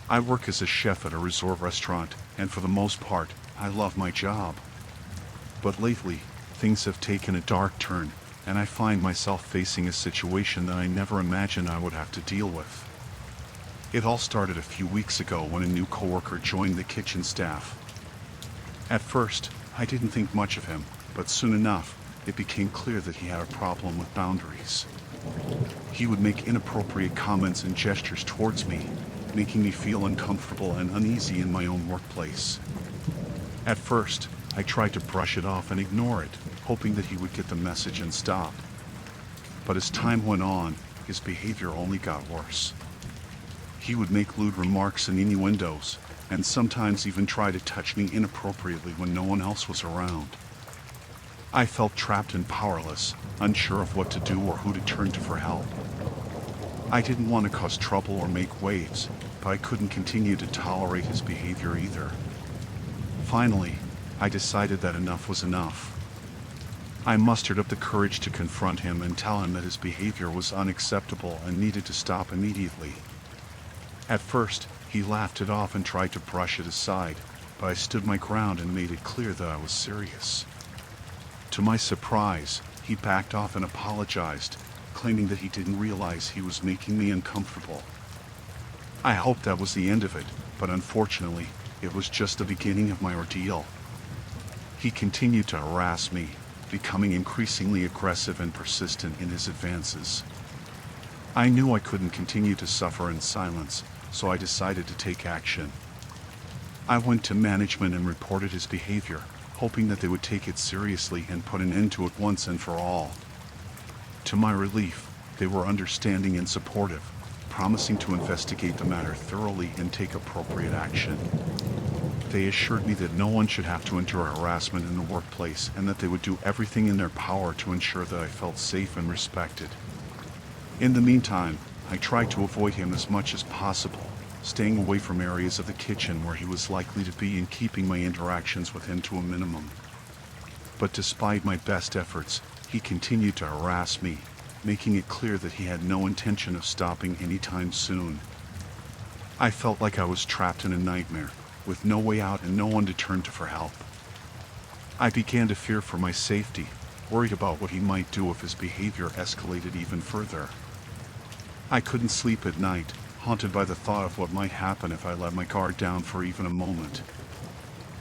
I work as a chef at a resort restaurant, and for the most part, I love my job. But lately, things have taken a dark turn, and I find myself facing a situation that I never imagined I would have to deal with. It all started a few weeks ago when a new coworker joined the kitchen staff. At first, I didn't think much of him, but soon enough, it became clear that he had a problem with boundaries. He would make inappropriate comments and gestures towards me, making me feel uncomfortable and uneasy in my own workplace. At first, I tried to brush it off and ignore it, hoping that he would get the message and stop. But as time went on, his behavior only got worse. He would make lewd remarks and innuendos, and sometimes even try to touch me inappropriately when no one else was around. I felt trapped and powerless, unsure of what to do or who to turn to for help. I didn't want to cause trouble or make waves, but I couldn't continue to tolerate his behavior either. Finally, I decided that enough was enough. I mustered up the courage to confront him and tell him that his behavior was unacceptable and needed to stop immediately. At first, he laughed it off and tried to brush it aside, but I stood my ground and made it clear that I was serious. To my surprise, he backed off and apologized, claiming that he didn't realize he was making me uncomfortable. I hoped that was the end of it, but unfortunately, it was just the beginning of my ordeal. He continued to harass me, becoming increasingly aggressive and persistent in his advances. I knew I couldn't continue to suffer in silence, so I decided to take action. I went to management and reported his behavior, hoping that they would take it seriously and put an end to it once and for all. To my relief, they were understanding and supportive, promising to investigate the matter thoroughly and take appropriate action. They assured me that no one should have to endure harassment in the workplace and that they would do everything in their power to ensure that I felt safe and respected. In the meantime, I tried to avoid him as much as possible, staying away from areas of the kitchen where he was likely to be and keeping my interactions with him to a minimum. But despite my best efforts, he continued to harass me, making it clear that he had no intention of stopping anytime soon. I felt like I was trapped in a nightmare, with no way out and no one to turn to for help. I began to fear for my safety, worried about what he might do if his behavior escalated even further. I couldn't sleep at night, haunted by the thought of what might happen if I let my guard down for even a moment.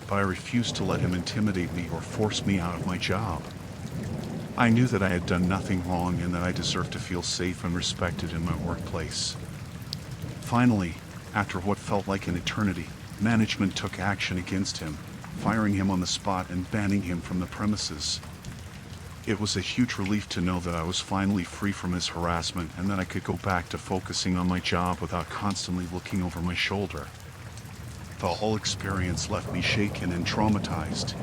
But I refused to let him intimidate me or force me out of my job. I knew that I had done nothing wrong and that I deserved to feel safe and respected in my workplace. Finally, after what felt like an eternity, management took action against him, firing him on the spot and banning him from the premises. It was a huge relief to know that I was finally free from his harassment and that I could go back to focusing on my job without constantly looking over my shoulder. The whole experience left me shaken and traumatized.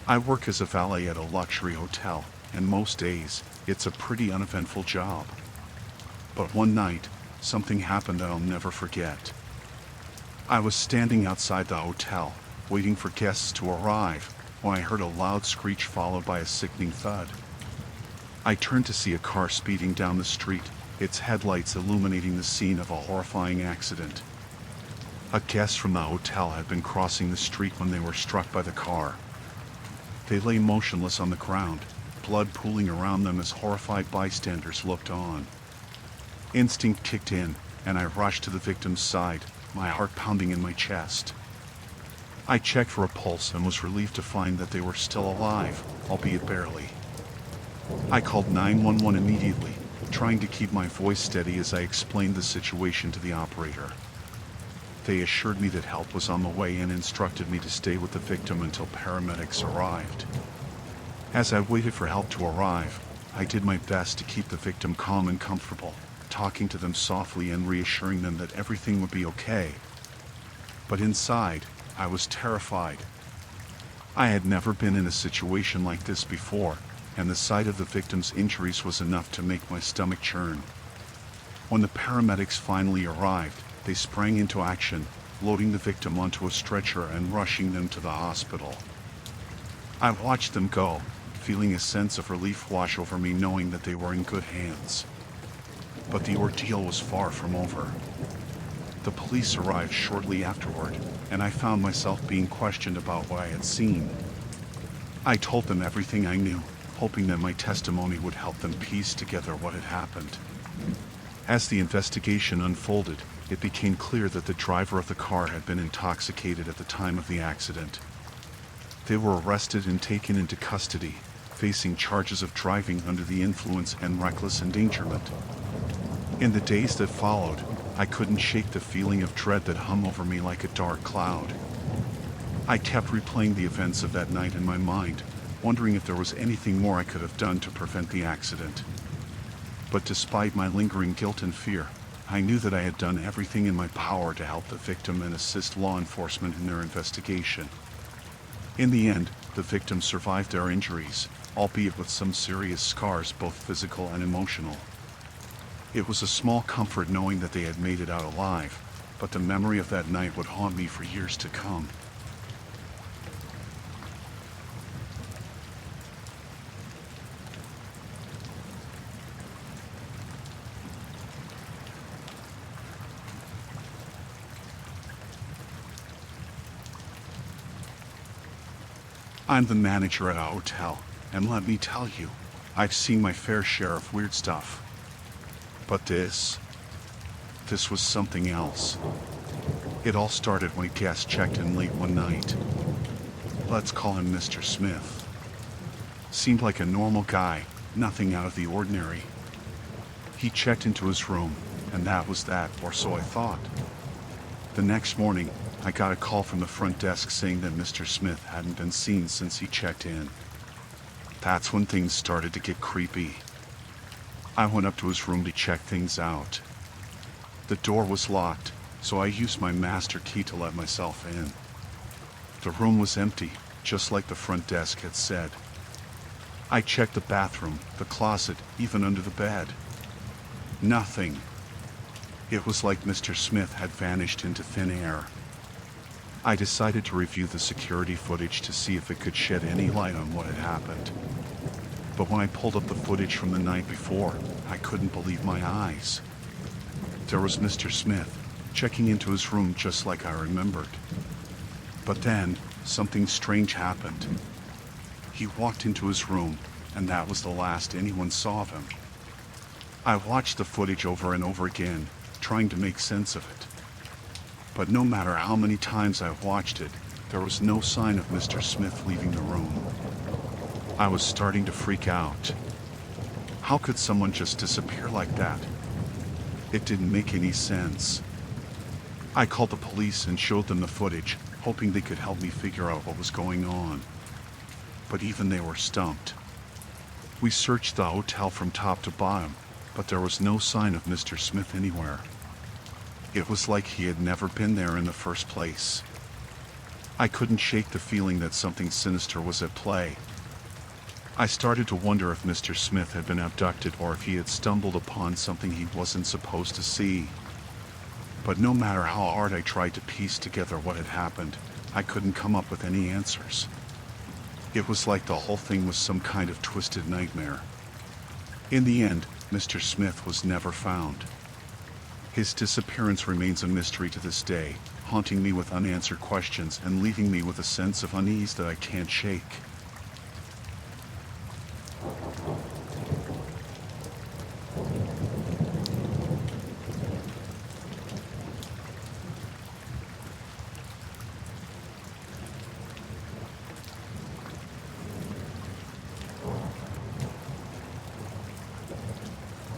I work as a valet at a luxury hotel, and most days, it's a pretty uneventful job. But one night, something happened that I'll never forget. I was standing outside the hotel, waiting for guests to arrive, when I heard a loud screech followed by a sickening thud. I turned to see a car speeding down the street, its headlights illuminating the scene of a horrifying accident. A guest from the hotel had been crossing the street when they were struck by the car. They lay motionless on the ground, blood pooling around them as horrified bystanders looked on. Instinct kicked in, and I rushed to the victim's side, my heart pounding in my chest. I checked for a pulse and was relieved to find that they were still alive, albeit barely. I called 911 immediately, trying to keep my voice steady as I explained the situation to the operator. They assured me that help was on the way and instructed me to stay with the victim until paramedics arrived. As I waited for help to arrive, I did my best to keep the victim calm and comfortable, talking to them softly and reassuring them that everything would be okay. But inside, I was terrified. I had never been in a situation like this before, and the sight of the victim's injuries was enough to make my stomach churn. When the paramedics finally arrived, they sprang into action, loading the victim onto a stretcher and rushing them to the hospital. I watched them go, feeling a sense of relief wash over me knowing that they were in good hands. But the ordeal was far from over. The police arrived shortly afterward, and I found myself being questioned about what I had seen. I told them everything I knew, hoping that my testimony would help them piece together what had happened. As the investigation unfolded, it became clear that the driver of the car had been intoxicated at the time of the accident. They were arrested and taken into custody, facing charges of driving under the influence and reckless endangerment. In the days that followed, I couldn't shake the feeling of dread that hung over me like a dark cloud. I kept replaying the events of that night in my mind, wondering if there was anything more I could have done to prevent the accident. But despite my lingering guilt and fear, I knew that I had done everything in my power to help the victim and assist law enforcement in their investigation. In the end, the victim survived their injuries, albeit with some serious scars, both physical and emotional. It was a small comfort knowing that they had made it out alive, but the memory of that night would haunt me for years to come. I'm the manager at a hotel, and let me tell you, I've seen my fair share of weird stuff. But this was something else. It all started when a guest checked in late one night. Let's call him Mr. Smith. Seemed like a normal guy, nothing out of the ordinary. He checked into his room, and that was that, or so I thought. The next morning, I got a call from the front desk saying that Mr. Smith hadn't been seen since he checked in. That's when things started to get creepy. I went up to his room to check things out. The door was locked, so I used my master key to let myself in. The room was empty, just like the front desk had said. I checked the bathroom, the closet, even under the bed. Nothing. It was like Mr. Smith had vanished into thin air. I decided to review the security footage to see if it could shed any light on what had happened. But when I pulled up the footage from the night before, I couldn't believe my eyes. There was Mr. Smith, checking into his room just like I remembered. But then, something strange happened. He walked into his room, and that was the last anyone saw of him. I watched the footage over and over again, trying to make sense of it. But no matter how many times I watched it, there was no sign of Mr. Smith leaving the room. I was starting to freak out. How could someone just disappear like that? It didn't make any sense. I called the police and showed them the footage, hoping they could help me figure out what was going on. But even they were stumped. We searched the hotel from top to bottom, but there was no sign of Mr. Smith anywhere. It was like he had never been there in the first place. I couldn't shake the feeling that something sinister was at play. I started to wonder if Mr. Smith had been abducted or if he had stumbled upon something he wasn't supposed to see. But no matter how hard I tried to piece together what had happened, I couldn't come up with any answers. It was like the whole thing was some kind of twisted nightmare. In the end, Mr. Smith was never found. His disappearance remains a mystery to this day, haunting me with unanswered questions and leaving me with a sense of unease that I can't shake.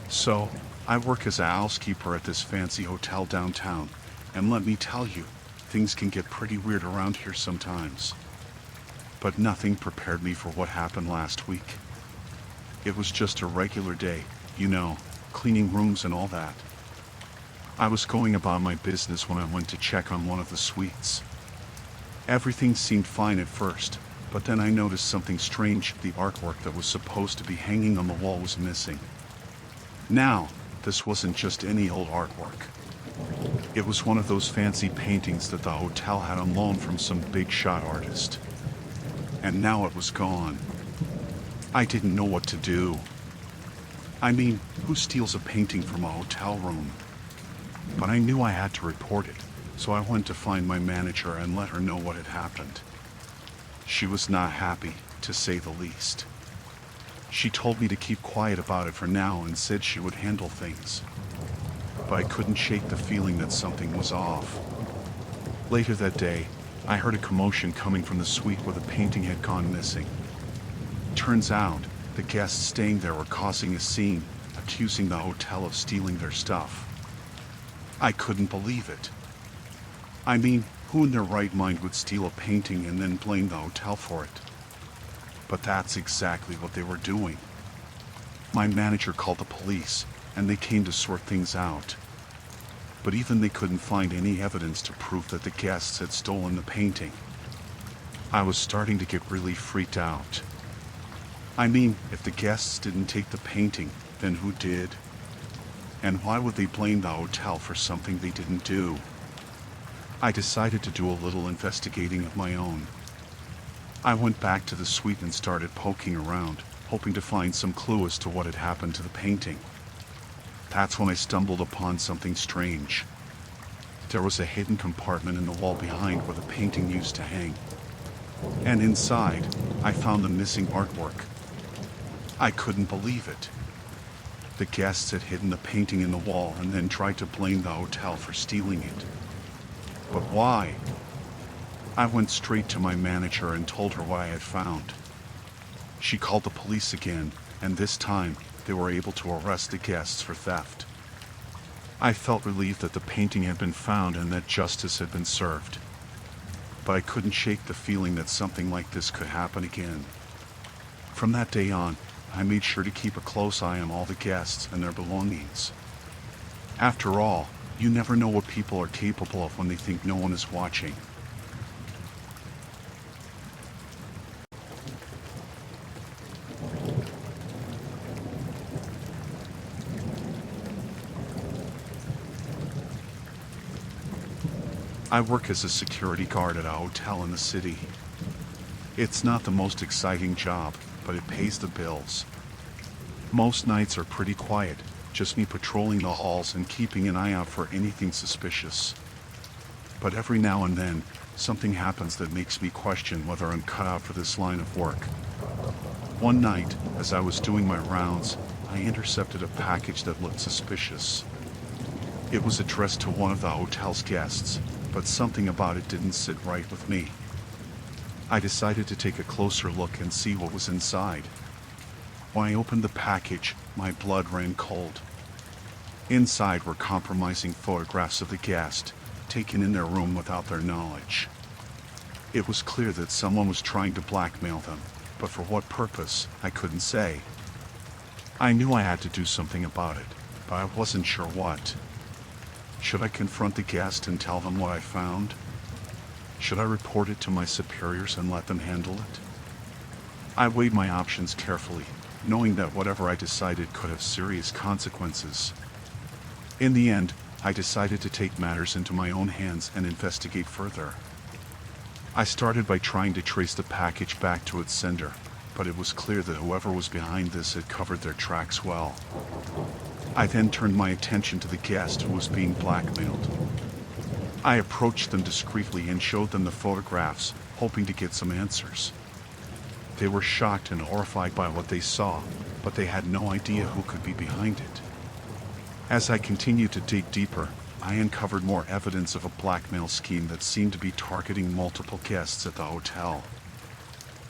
So, I work as a housekeeper at this fancy hotel downtown, and let me tell you, things can get pretty weird around here sometimes. But nothing prepared me for what happened last week. It was just a regular day, you know, cleaning rooms and all that. I was going about my business when I went to check on one of the suites. Everything seemed fine at first, but then I noticed something strange. The artwork that was supposed to be hanging on the wall was missing. Now, this wasn't just any old artwork. It was one of those fancy paintings that the hotel had on loan from some big shot artist. and now it was gone. I didn't know what to do. I mean, who steals a painting from a hotel room? But I knew I had to report it, so I went to find my manager and let her know what had happened. She was not happy, to say the least. She told me to keep quiet about it for now and said she would handle things. But I couldn't shake the feeling that something was off. Later that day, I heard a commotion coming from the suite where the painting had gone missing. Turns out, the guests staying there were causing a scene, accusing the hotel of stealing their stuff. I couldn't believe it. I mean, who in their right mind would steal a painting and then blame the hotel for it? But that's exactly what they were doing. My manager called the police, and they came to sort things out. But even they couldn't find any evidence to prove that the guests had stolen the painting. I was starting to get really freaked out. I mean, if the guests didn't take the painting, then who did? And why would they blame the hotel for something they didn't do? I decided to do a little investigating of my own. I went back to the suite and started poking around, hoping to find some clue as to what had happened to the painting. That's when I stumbled upon something strange. There was a hidden compartment in the wall behind where the painting used to hang. And inside, I found the missing artwork. I couldn't believe it. The guests had hidden the painting in the wall and then tried to blame the hotel for stealing it. But why? I went straight to my manager and told her what I had found. She called the police again, and this time, they were able to arrest the guests for theft. I felt relieved that the painting had been found and that justice had been served. But I couldn't shake the feeling that something like this could happen again. From that day on, I made sure to keep a close eye on all the guests and their belongings. After all, you never know what people are capable of when they think no one is watching. I work as a security guard at a hotel in the city. It's not the most exciting job, but it pays the bills. Most nights are pretty quiet, just me patrolling the halls and keeping an eye out for anything suspicious. But every now and then, something happens that makes me question whether I'm cut out for this line of work. One night, as I was doing my rounds, I intercepted a package that looked suspicious. It was addressed to one of the hotel's guests, but something about it didn't sit right with me. I decided to take a closer look and see what was inside. When I opened the package, my blood ran cold. Inside were compromising photographs of the guest, taken in their room without their knowledge. It was clear that someone was trying to blackmail them, but for what purpose, I couldn't say. I knew I had to do something about it, but I wasn't sure what. Should I confront the guest and tell them what I found? Should I report it to my superiors and let them handle it? I weighed my options carefully, knowing that whatever I decided could have serious consequences. In the end, I decided to take matters into my own hands and investigate further. I started by trying to trace the package back to its sender, but it was clear that whoever was behind this had covered their tracks well. I then turned my attention to the guest who was being blackmailed. I approached them discreetly and showed them the photographs, hoping to get some answers. They were shocked and horrified by what they saw, but they had no idea who could be behind it. As I continued to dig deeper, I uncovered more evidence of a blackmail scheme that seemed to be targeting multiple guests at the hotel.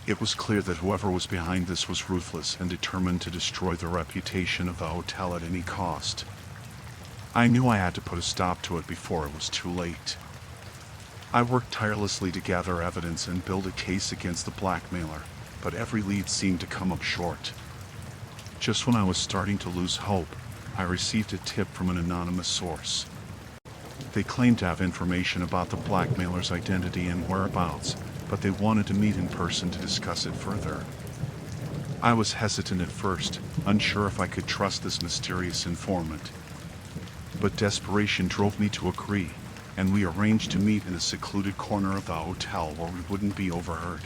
It was clear that whoever was behind this was ruthless and determined to destroy the reputation of the hotel at any cost. I knew I had to put a stop to it before it was too late. I worked tirelessly to gather evidence and build a case against the blackmailer, but every lead seemed to come up short. Just when I was starting to lose hope, I received a tip from an anonymous source. They claimed to have information about the blackmailer's identity and whereabouts, but they wanted to meet in person to discuss it further. I was hesitant at first, unsure if I could trust this mysterious informant. But desperation drove me to agree, and we arranged to meet in a secluded corner of the hotel where we wouldn't be overheard.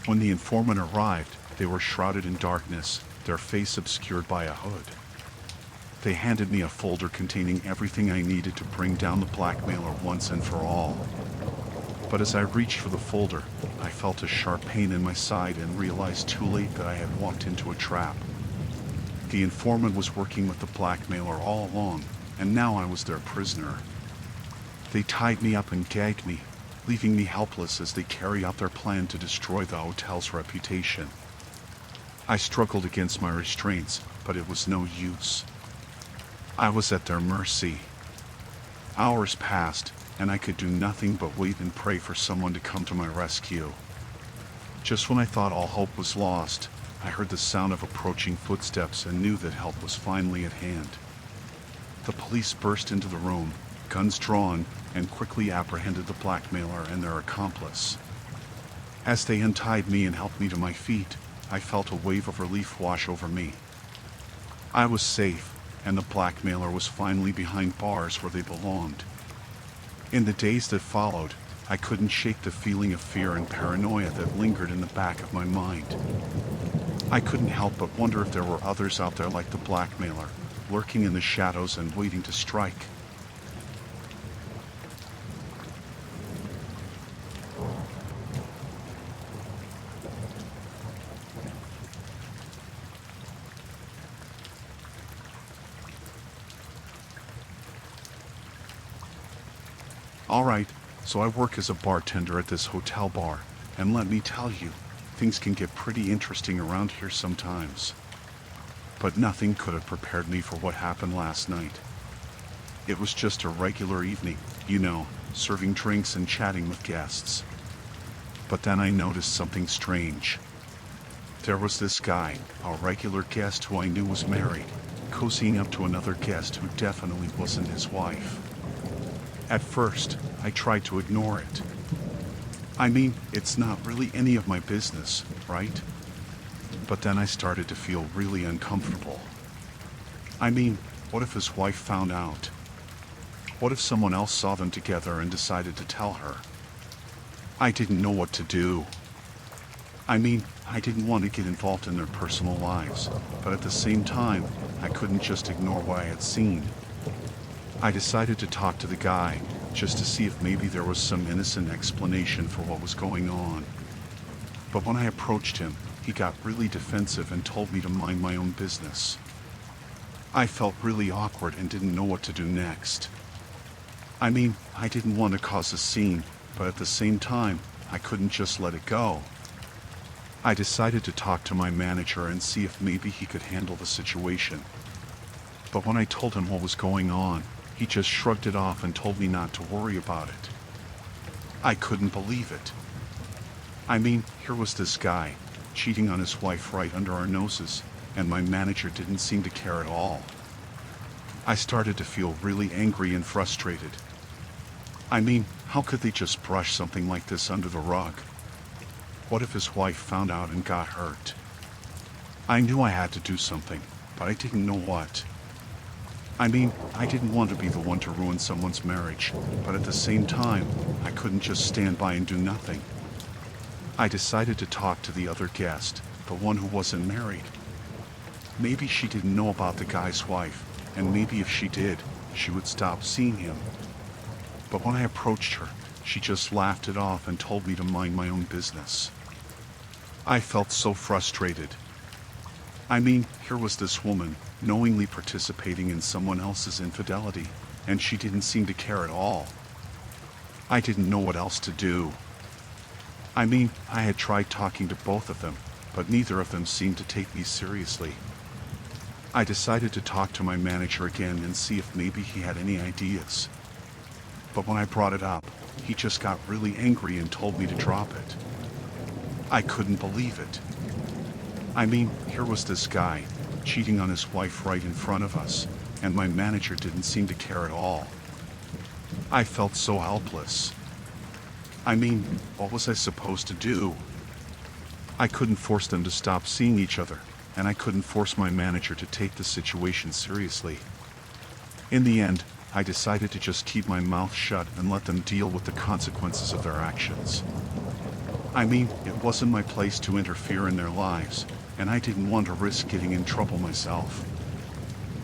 When the informant arrived, they were shrouded in darkness, their face obscured by a hood. They handed me a folder containing everything I needed to bring down the blackmailer once and for all. But as I reached for the folder, I felt a sharp pain in my side and realized too late that I had walked into a trap. The informant was working with the blackmailer all along, and now I was their prisoner. They tied me up and gagged me, leaving me helpless as they carried out their plan to destroy the hotel's reputation. I struggled against my restraints, but it was no use. I was at their mercy. Hours passed, and I could do nothing but wait and pray for someone to come to my rescue. Just when I thought all hope was lost, I heard the sound of approaching footsteps and knew that help was finally at hand. The police burst into the room, guns drawn, and quickly apprehended the blackmailer and their accomplice. As they untied me and helped me to my feet, I felt a wave of relief wash over me. I was safe, and the blackmailer was finally behind bars where they belonged. In the days that followed, I couldn't shake the feeling of fear and paranoia that lingered in the back of my mind. I couldn't help but wonder if there were others out there like the blackmailer, lurking in the shadows and waiting to strike. Alright, so I work as a bartender at this hotel bar, and let me tell you, things can get pretty interesting around here sometimes. But nothing could have prepared me for what happened last night. It was just a regular evening, serving drinks and chatting with guests. But then I noticed something strange. There was this guy, a regular guest who I knew was married, cozying up to another guest who definitely wasn't his wife. At first, I tried to ignore it. I mean, it's not really any of my business, right? But then I started to feel really uncomfortable. I mean, what if his wife found out? What if someone else saw them together and decided to tell her? I didn't know what to do. I mean, I didn't want to get involved in their personal lives, but at the same time, I couldn't just ignore what I had seen. I decided to talk to the guy, just to see if maybe there was some innocent explanation for what was going on. But when I approached him, he got really defensive and told me to mind my own business. I felt really awkward and didn't know what to do next. I mean, I didn't want to cause a scene, but at the same time, I couldn't just let it go. I decided to talk to my manager and see if maybe he could handle the situation. But when I told him what was going on, he just shrugged it off and told me not to worry about it. I couldn't believe it. I mean, here was this guy, cheating on his wife right under our noses, and my manager didn't seem to care at all. I started to feel really angry and frustrated. I mean, how could they just brush something like this under the rug? What if his wife found out and got hurt? I knew I had to do something, but I didn't know what. I mean, I didn't want to be the one to ruin someone's marriage, but at the same time, I couldn't just stand by and do nothing. I decided to talk to the other guest, the one who wasn't married. Maybe she didn't know about the guy's wife, and maybe if she did, she would stop seeing him. But when I approached her, she just laughed it off and told me to mind my own business. I felt so frustrated. I mean, here was this woman, knowingly participating in someone else's infidelity, and she didn't seem to care at all. I didn't know what else to do. I mean, I had tried talking to both of them, but neither of them seemed to take me seriously. I decided to talk to my manager again and see if maybe he had any ideas. But when I brought it up, he just got really angry and told me to drop it. I couldn't believe it. I mean, here was this guy, cheating on his wife right in front of us, and my manager didn't seem to care at all. I felt so helpless. I mean, what was I supposed to do? I couldn't force them to stop seeing each other, and I couldn't force my manager to take the situation seriously. In the end, I decided to just keep my mouth shut and let them deal with the consequences of their actions. I mean, it wasn't my place to interfere in their lives, and I didn't want to risk getting in trouble myself.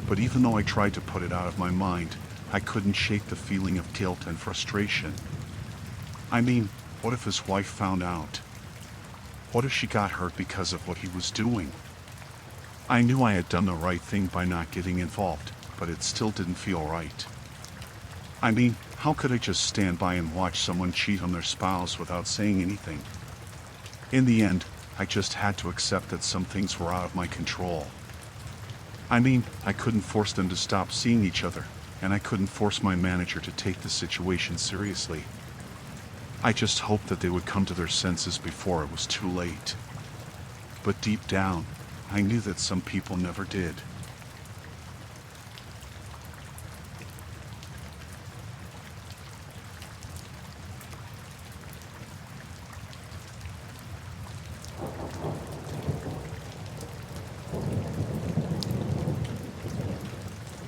But even though I tried to put it out of my mind, I couldn't shake the feeling of guilt and frustration. I mean, what if his wife found out? What if she got hurt because of what he was doing? I knew I had done the right thing by not getting involved, but it still didn't feel right. I mean, how could I just stand by and watch someone cheat on their spouse without saying anything? In the end, I just had to accept that some things were out of my control. I mean, I couldn't force them to stop seeing each other, and I couldn't force my manager to take the situation seriously. I just hoped that they would come to their senses before it was too late. But deep down, I knew that some people never did.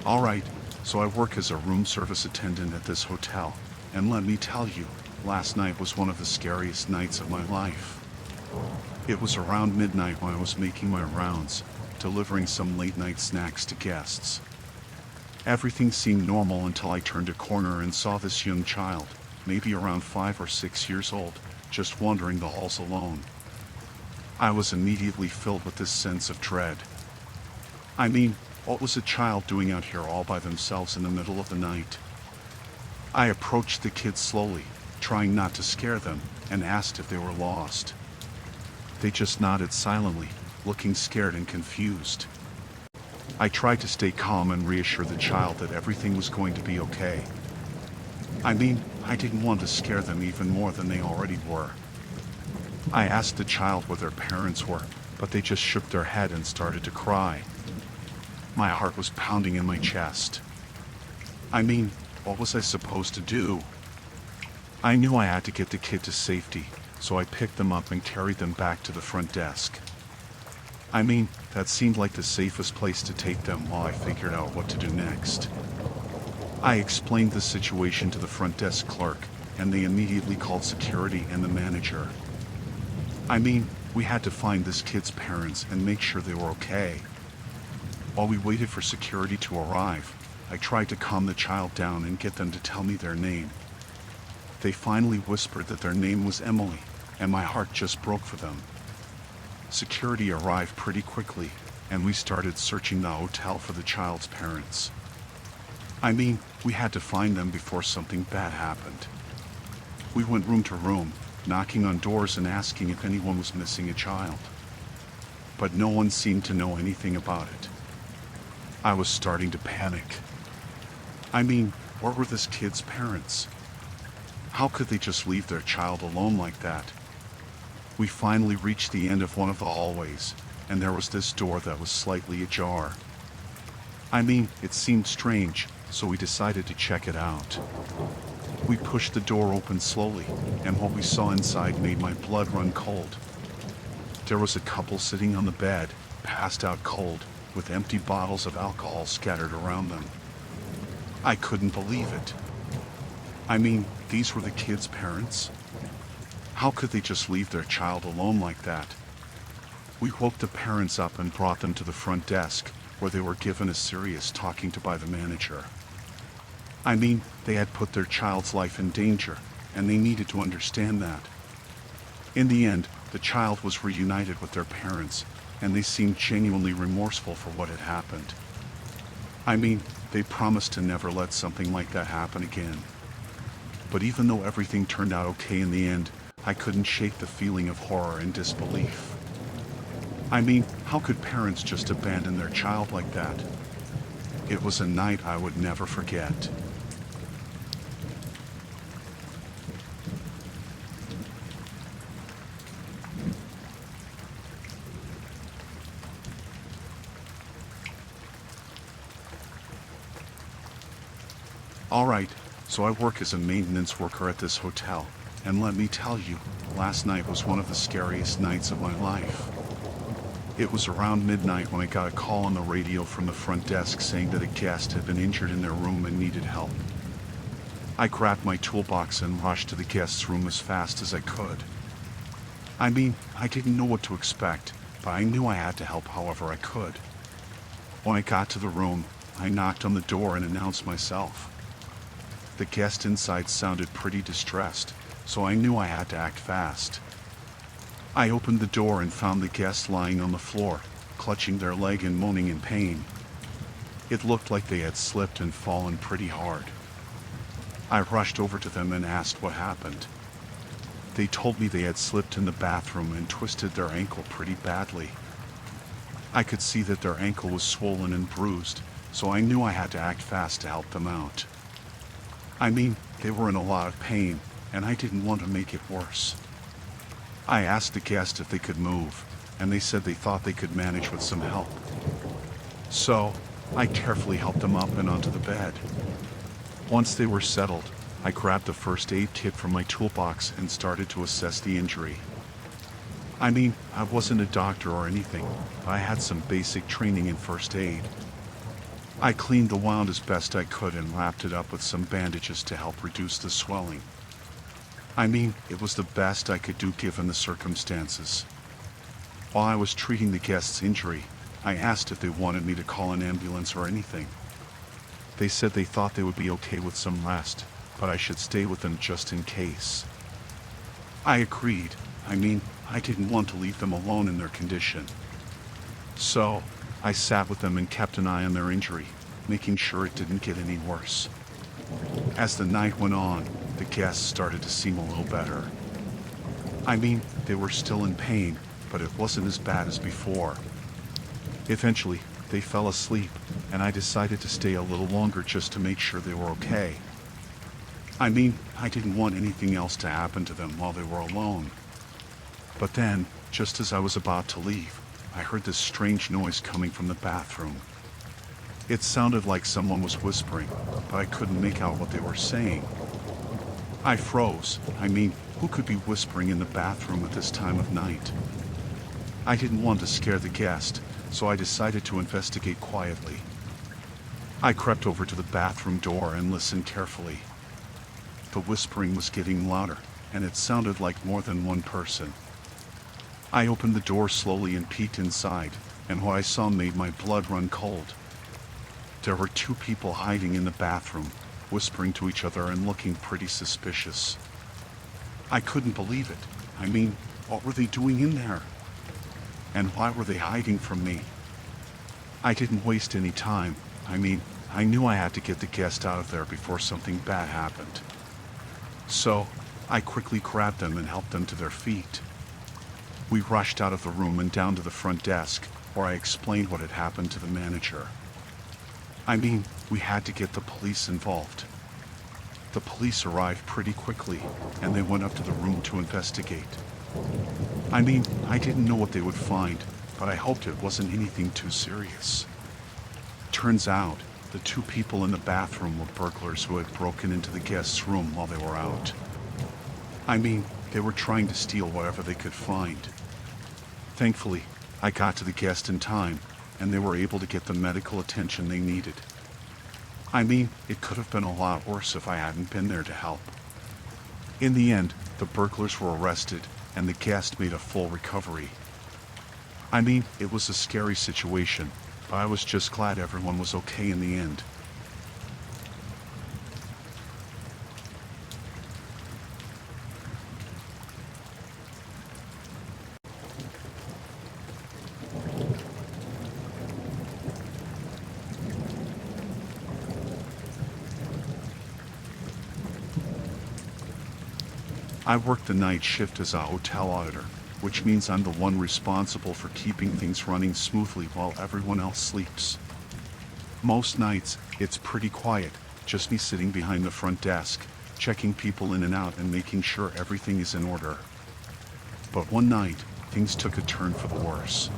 Alright, so I work as a room service attendant at this hotel, and let me tell you, last night was one of the scariest nights of my life. It was around midnight when I was making my rounds, delivering some late-night snacks to guests. Everything seemed normal until I turned a corner and saw this young child, maybe around 5 or 6 years old, just wandering the halls alone. I was immediately filled with this sense of dread. I mean, what was a child doing out here all by themselves in the middle of the night? I approached the kids slowly, trying not to scare them, and asked if they were lost. They just nodded silently, looking scared and confused. I tried to stay calm and reassure the child that everything was going to be okay. I mean, I didn't want to scare them even more than they already were. I asked the child where their parents were, but they just shook their head and started to cry. My heart was pounding in my chest. I mean, what was I supposed to do? I knew I had to get the kid to safety, so I picked them up and carried them back to the front desk. I mean, that seemed like the safest place to take them while I figured out what to do next. I explained the situation to the front desk clerk, and they immediately called security and the manager. I mean, we had to find this kid's parents and make sure they were okay. While we waited for security to arrive, I tried to calm the child down and get them to tell me their name. They finally whispered that their name was Emily, and my heart just broke for them. Security arrived pretty quickly, and we started searching the hotel for the child's parents. I mean, we had to find them before something bad happened. We went room to room, knocking on doors and asking if anyone was missing a child. But no one seemed to know anything about it. I was starting to panic. I mean, where were this kid's parents? How could they just leave their child alone like that? We finally reached the end of one of the hallways, and there was this door that was slightly ajar. I mean, it seemed strange, so we decided to check it out. We pushed the door open slowly, and what we saw inside made my blood run cold. There was a couple sitting on the bed, passed out cold, with empty bottles of alcohol scattered around them. I couldn't believe it. I mean, these were the kids' parents? How could they just leave their child alone like that? We woke the parents up and brought them to the front desk, where they were given a serious talking to by the manager. I mean, they had put their child's life in danger, and they needed to understand that. In the end, the child was reunited with their parents, and they seemed genuinely remorseful for what had happened. I mean, they promised to never let something like that happen again. But even though everything turned out okay in the end, I couldn't shake the feeling of horror and disbelief. I mean, how could parents just abandon their child like that? It was a night I would never forget. Alright, so I work as a maintenance worker at this hotel, and let me tell you, last night was one of the scariest nights of my life. It was around midnight when I got a call on the radio from the front desk saying that a guest had been injured in their room and needed help. I grabbed my toolbox and rushed to the guest's room as fast as I could. I didn't know what to expect, but I knew I had to help however I could. When I got to the room, I knocked on the door and announced myself. The guest inside sounded pretty distressed, so I knew I had to act fast. I opened the door and found the guest lying on the floor, clutching their leg and moaning in pain. It looked like they had slipped and fallen pretty hard. I rushed over to them and asked what happened. They told me they had slipped in the bathroom and twisted their ankle pretty badly. I could see that their ankle was swollen and bruised, so I knew I had to act fast to help them out. They were in a lot of pain, and I didn't want to make it worse. I asked the guest if they could move, and they said they thought they could manage with some help. So, I carefully helped them up and onto the bed. Once they were settled, I grabbed the first aid kit from my toolbox and started to assess the injury. I wasn't a doctor or anything, but I had some basic training in first aid. I cleaned the wound as best I could and wrapped it up with some bandages to help reduce the swelling. It was the best I could do given the circumstances. While I was treating the guest's injury, I asked if they wanted me to call an ambulance or anything. They said they thought they would be okay with some rest, but I should stay with them just in case. I agreed. I didn't want to leave them alone in their condition. So, I sat with them and kept an eye on their injury, making sure it didn't get any worse. As the night went on, the guests started to seem a little better. They were still in pain, but it wasn't as bad as before. Eventually, they fell asleep, and I decided to stay a little longer just to make sure they were okay. I didn't want anything else to happen to them while they were alone. But then, just as I was about to leave, I heard this strange noise coming from the bathroom. It sounded like someone was whispering, but I couldn't make out what they were saying. I froze. Who could be whispering in the bathroom at this time of night? I didn't want to scare the guest, so I decided to investigate quietly. I crept over to the bathroom door and listened carefully. The whispering was getting louder, and it sounded like more than one person. I opened the door slowly and peeked inside, and what I saw made my blood run cold. There were two people hiding in the bathroom, whispering to each other and looking pretty suspicious. I couldn't believe it. What were they doing in there? And why were they hiding from me? I didn't waste any time. I knew I had to get the guest out of there before something bad happened. So, I quickly grabbed them and helped them to their feet. We rushed out of the room and down to the front desk, where I explained what had happened to the manager. We had to get the police involved. The police arrived pretty quickly, and they went up to the room to investigate. I didn't know what they would find, but I hoped it wasn't anything too serious. Turns out, the two people in the bathroom were burglars who had broken into the guest's room while they were out. They were trying to steal whatever they could find. Thankfully, I got to the guest in time, and they were able to get the medical attention they needed. It could have been a lot worse if I hadn't been there to help. In the end, the burglars were arrested, and the guest made a full recovery. It was a scary situation, but I was just glad everyone was okay in the end. I work the night shift as a hotel auditor, which means I'm the one responsible for keeping things running smoothly while everyone else sleeps. Most nights, it's pretty quiet, just me sitting behind the front desk, checking people in and out and making sure everything is in order. But one night, things took a turn for the worse.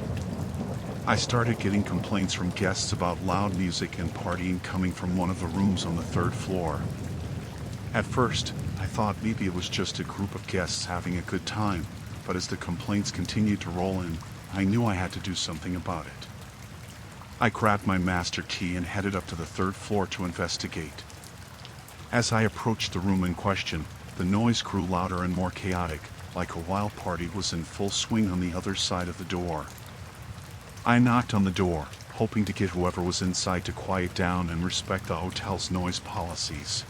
I started getting complaints from guests about loud music and partying coming from one of the rooms on the third floor. At first, I thought maybe it was just a group of guests having a good time, but as the complaints continued to roll in, I knew I had to do something about it. I grabbed my master key and headed up to the third floor to investigate. As I approached the room in question, the noise grew louder and more chaotic, like a wild party was in full swing on the other side of the door. I knocked on the door, hoping to get whoever was inside to quiet down and respect the hotel's noise policies.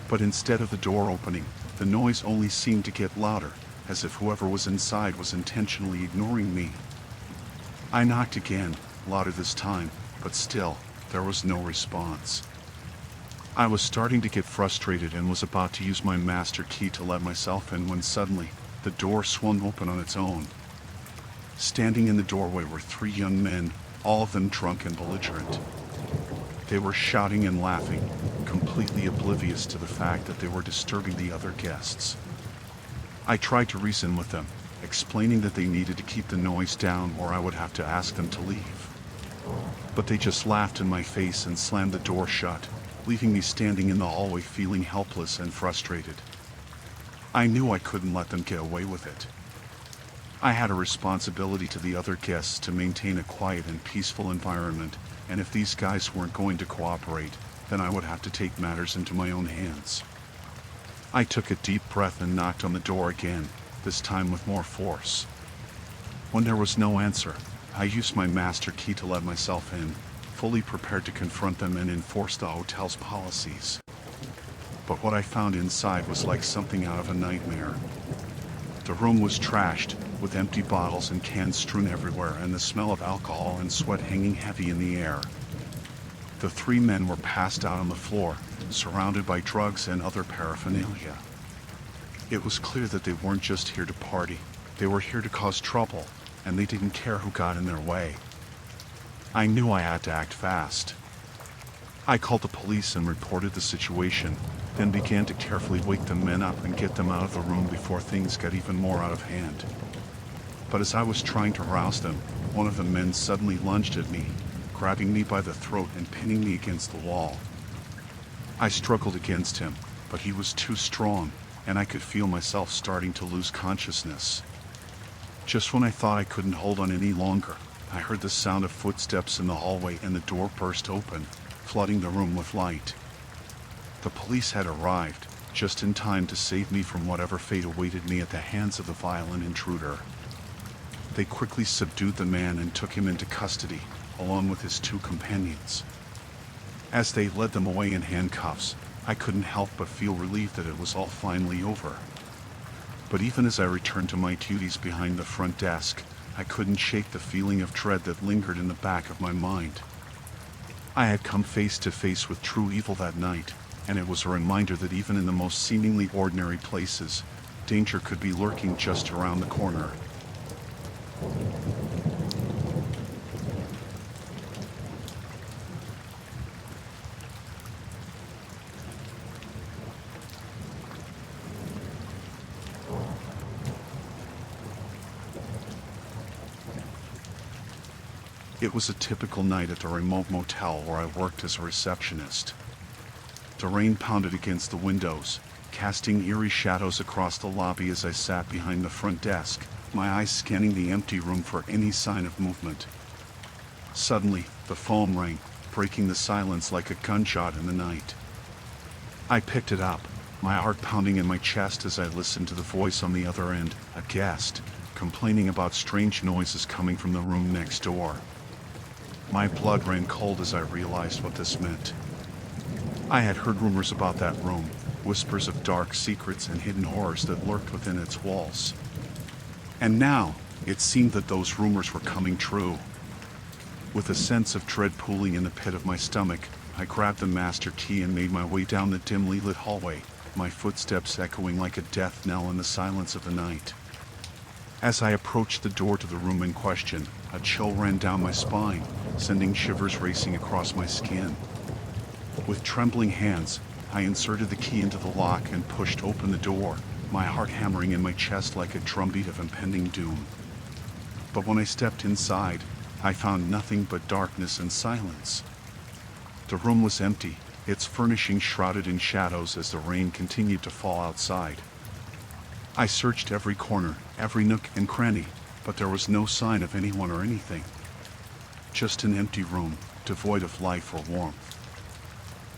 But instead of the door opening, the noise only seemed to get louder, as if whoever was inside was intentionally ignoring me. I knocked again, louder this time, but still, there was no response. I was starting to get frustrated and was about to use my master key to let myself in when suddenly, the door swung open on its own. Standing in the doorway were 3 young men, all of them drunk and belligerent. They were shouting and laughing, completely oblivious to the fact that they were disturbing the other guests. I tried to reason with them, explaining that they needed to keep the noise down or I would have to ask them to leave. But they just laughed in my face and slammed the door shut, leaving me standing in the hallway feeling helpless and frustrated. I knew I couldn't let them get away with it. I had a responsibility to the other guests to maintain a quiet and peaceful environment, and if these guys weren't going to cooperate, then I would have to take matters into my own hands. I took a deep breath and knocked on the door again, this time with more force. When there was no answer, I used my master key to let myself in, fully prepared to confront them and enforce the hotel's policies. But what I found inside was like something out of a nightmare. The room was trashed, with empty bottles and cans strewn everywhere and the smell of alcohol and sweat hanging heavy in the air. The 3 men were passed out on the floor, surrounded by drugs and other paraphernalia. It was clear that they weren't just here to party, they were here to cause trouble, and they didn't care who got in their way. I knew I had to act fast. I called the police and reported the situation, then began to carefully wake the men up and get them out of the room before things got even more out of hand. But as I was trying to rouse them, one of the men suddenly lunged at me, grabbing me by the throat and pinning me against the wall. I struggled against him, but he was too strong, and I could feel myself starting to lose consciousness. Just when I thought I couldn't hold on any longer, I heard the sound of footsteps in the hallway and the door burst open, flooding the room with light. The police had arrived, just in time to save me from whatever fate awaited me at the hands of the violent intruder. They quickly subdued the man and took him into custody, along with his 2 companions. As they led them away in handcuffs, I couldn't help but feel relieved that it was all finally over. But even as I returned to my duties behind the front desk, I couldn't shake the feeling of dread that lingered in the back of my mind. I had come face to face with true evil that night, and it was a reminder that even in the most seemingly ordinary places, danger could be lurking just around the corner. It was a typical night at the remote motel where I worked as a receptionist. The rain pounded against the windows, casting eerie shadows across the lobby as I sat behind the front desk, my eyes scanning the empty room for any sign of movement. Suddenly, the phone rang, breaking the silence like a gunshot in the night. I picked it up, my heart pounding in my chest as I listened to the voice on the other end, a guest, complaining about strange noises coming from the room next door. My blood ran cold as I realized what this meant. I had heard rumors about that room, whispers of dark secrets and hidden horrors that lurked within its walls. And now, it seemed that those rumors were coming true. With a sense of dread pooling in the pit of my stomach, I grabbed the master key and made my way down the dimly lit hallway, my footsteps echoing like a death knell in the silence of the night. As I approached the door to the room in question, a chill ran down my spine, sending shivers racing across my skin. With trembling hands, I inserted the key into the lock and pushed open the door, my heart hammering in my chest like a drumbeat of impending doom. But when I stepped inside, I found nothing but darkness and silence. The room was empty, its furnishings shrouded in shadows as the rain continued to fall outside. I searched every corner, every nook and cranny, but there was no sign of anyone or anything. Just an empty room, devoid of life or warmth.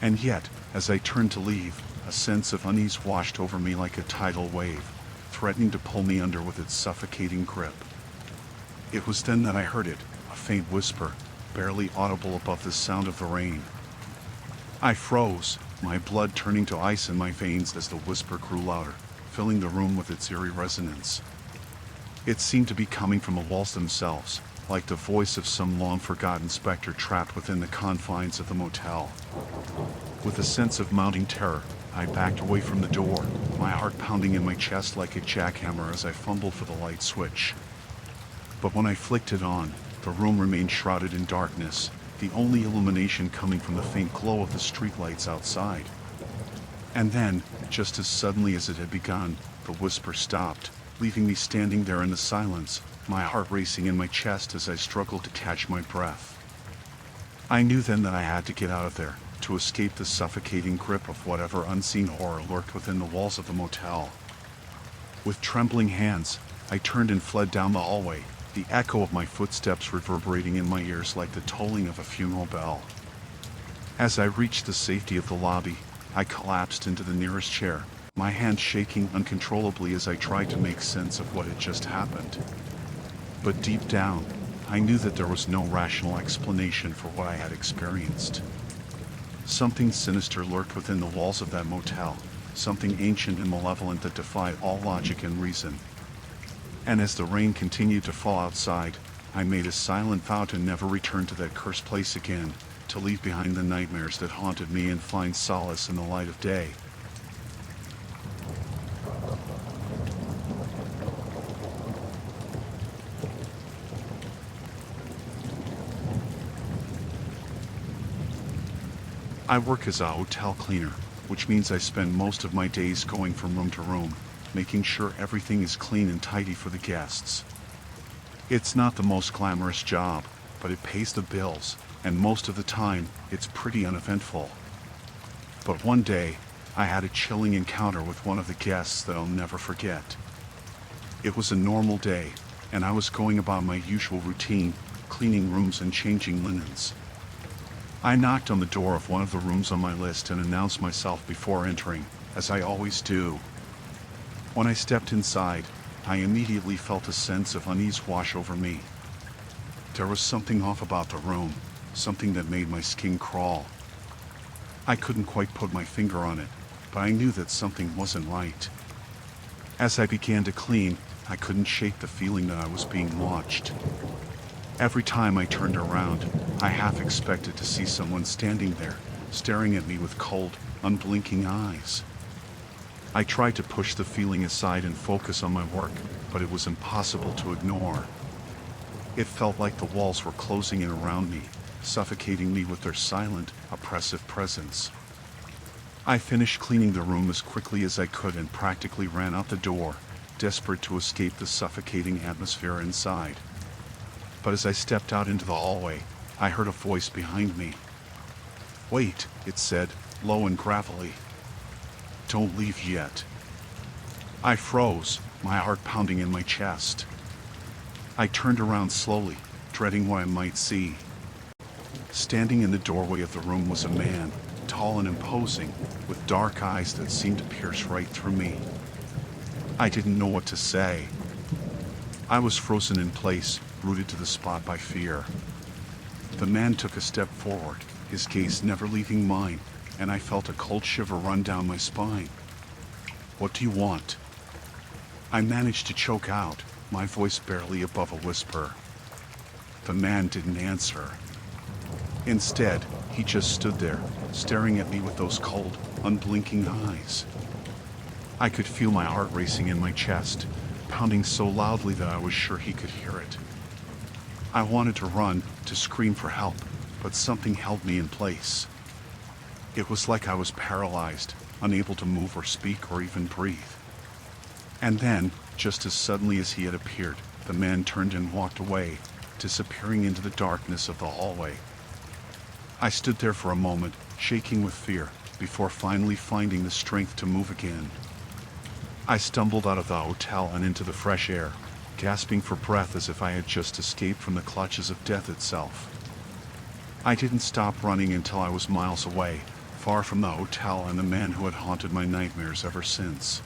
And yet, as I turned to leave, a sense of unease washed over me like a tidal wave, threatening to pull me under with its suffocating grip. It was then that I heard it, a faint whisper, barely audible above the sound of the rain. I froze, my blood turning to ice in my veins as the whisper grew louder, filling the room with its eerie resonance. It seemed to be coming from the walls themselves, like the voice of some long-forgotten specter trapped within the confines of the motel. With a sense of mounting terror, I backed away from the door, my heart pounding in my chest like a jackhammer as I fumbled for the light switch. But when I flicked it on, the room remained shrouded in darkness, the only illumination coming from the faint glow of the streetlights outside. And then, just as suddenly as it had begun, the whisper stopped, leaving me standing there in the silence, my heart racing in my chest as I struggled to catch my breath. I knew then that I had to get out of there, to escape the suffocating grip of whatever unseen horror lurked within the walls of the motel. With trembling hands, I turned and fled down the hallway, the echo of my footsteps reverberating in my ears like the tolling of a funeral bell. As I reached the safety of the lobby, I collapsed into the nearest chair, my hands shaking uncontrollably as I tried to make sense of what had just happened. But deep down, I knew that there was no rational explanation for what I had experienced. Something sinister lurked within the walls of that motel, something ancient and malevolent that defied all logic and reason. And as the rain continued to fall outside, I made a silent vow to never return to that cursed place again, to leave behind the nightmares that haunted me and find solace in the light of day. I work as a hotel cleaner, which means I spend most of my days going from room to room, making sure everything is clean and tidy for the guests. It's not the most glamorous job, but it pays the bills, and most of the time, it's pretty uneventful. But one day, I had a chilling encounter with one of the guests that I'll never forget. It was a normal day, and I was going about my usual routine, cleaning rooms and changing linens. I knocked on the door of one of the rooms on my list and announced myself before entering, as I always do. When I stepped inside, I immediately felt a sense of unease wash over me. There was something off about the room, something that made my skin crawl. I couldn't quite put my finger on it, but I knew that something wasn't right. As I began to clean, I couldn't shake the feeling that I was being watched. Every time I turned around, I half expected to see someone standing there, staring at me with cold, unblinking eyes. I tried to push the feeling aside and focus on my work, but it was impossible to ignore. It felt like the walls were closing in around me, suffocating me with their silent, oppressive presence. I finished cleaning the room as quickly as I could and practically ran out the door, desperate to escape the suffocating atmosphere inside. But as I stepped out into the hallway, I heard a voice behind me. "Wait," it said, low and gravelly. "Don't leave yet." I froze, my heart pounding in my chest. I turned around slowly, dreading what I might see. Standing in the doorway of the room was a man, tall and imposing, with dark eyes that seemed to pierce right through me. I didn't know what to say. I was frozen in place, rooted to the spot by fear. The man took a step forward, his gaze never leaving mine, and I felt a cold shiver run down my spine. "What do you want?" I managed to choke out, my voice barely above a whisper. The man didn't answer. Instead, he just stood there, staring at me with those cold, unblinking eyes. I could feel my heart racing in my chest, pounding so loudly that I was sure he could hear it. I wanted to run, to scream for help, but something held me in place. It was like I was paralyzed, unable to move or speak or even breathe. And then, just as suddenly as he had appeared, the man turned and walked away, disappearing into the darkness of the hallway. I stood there for a moment, shaking with fear, before finally finding the strength to move again. I stumbled out of the hotel and into the fresh air, gasping for breath as if I had just escaped from the clutches of death itself. I didn't stop running until I was miles away, far from the hotel and the man who had haunted my nightmares ever since.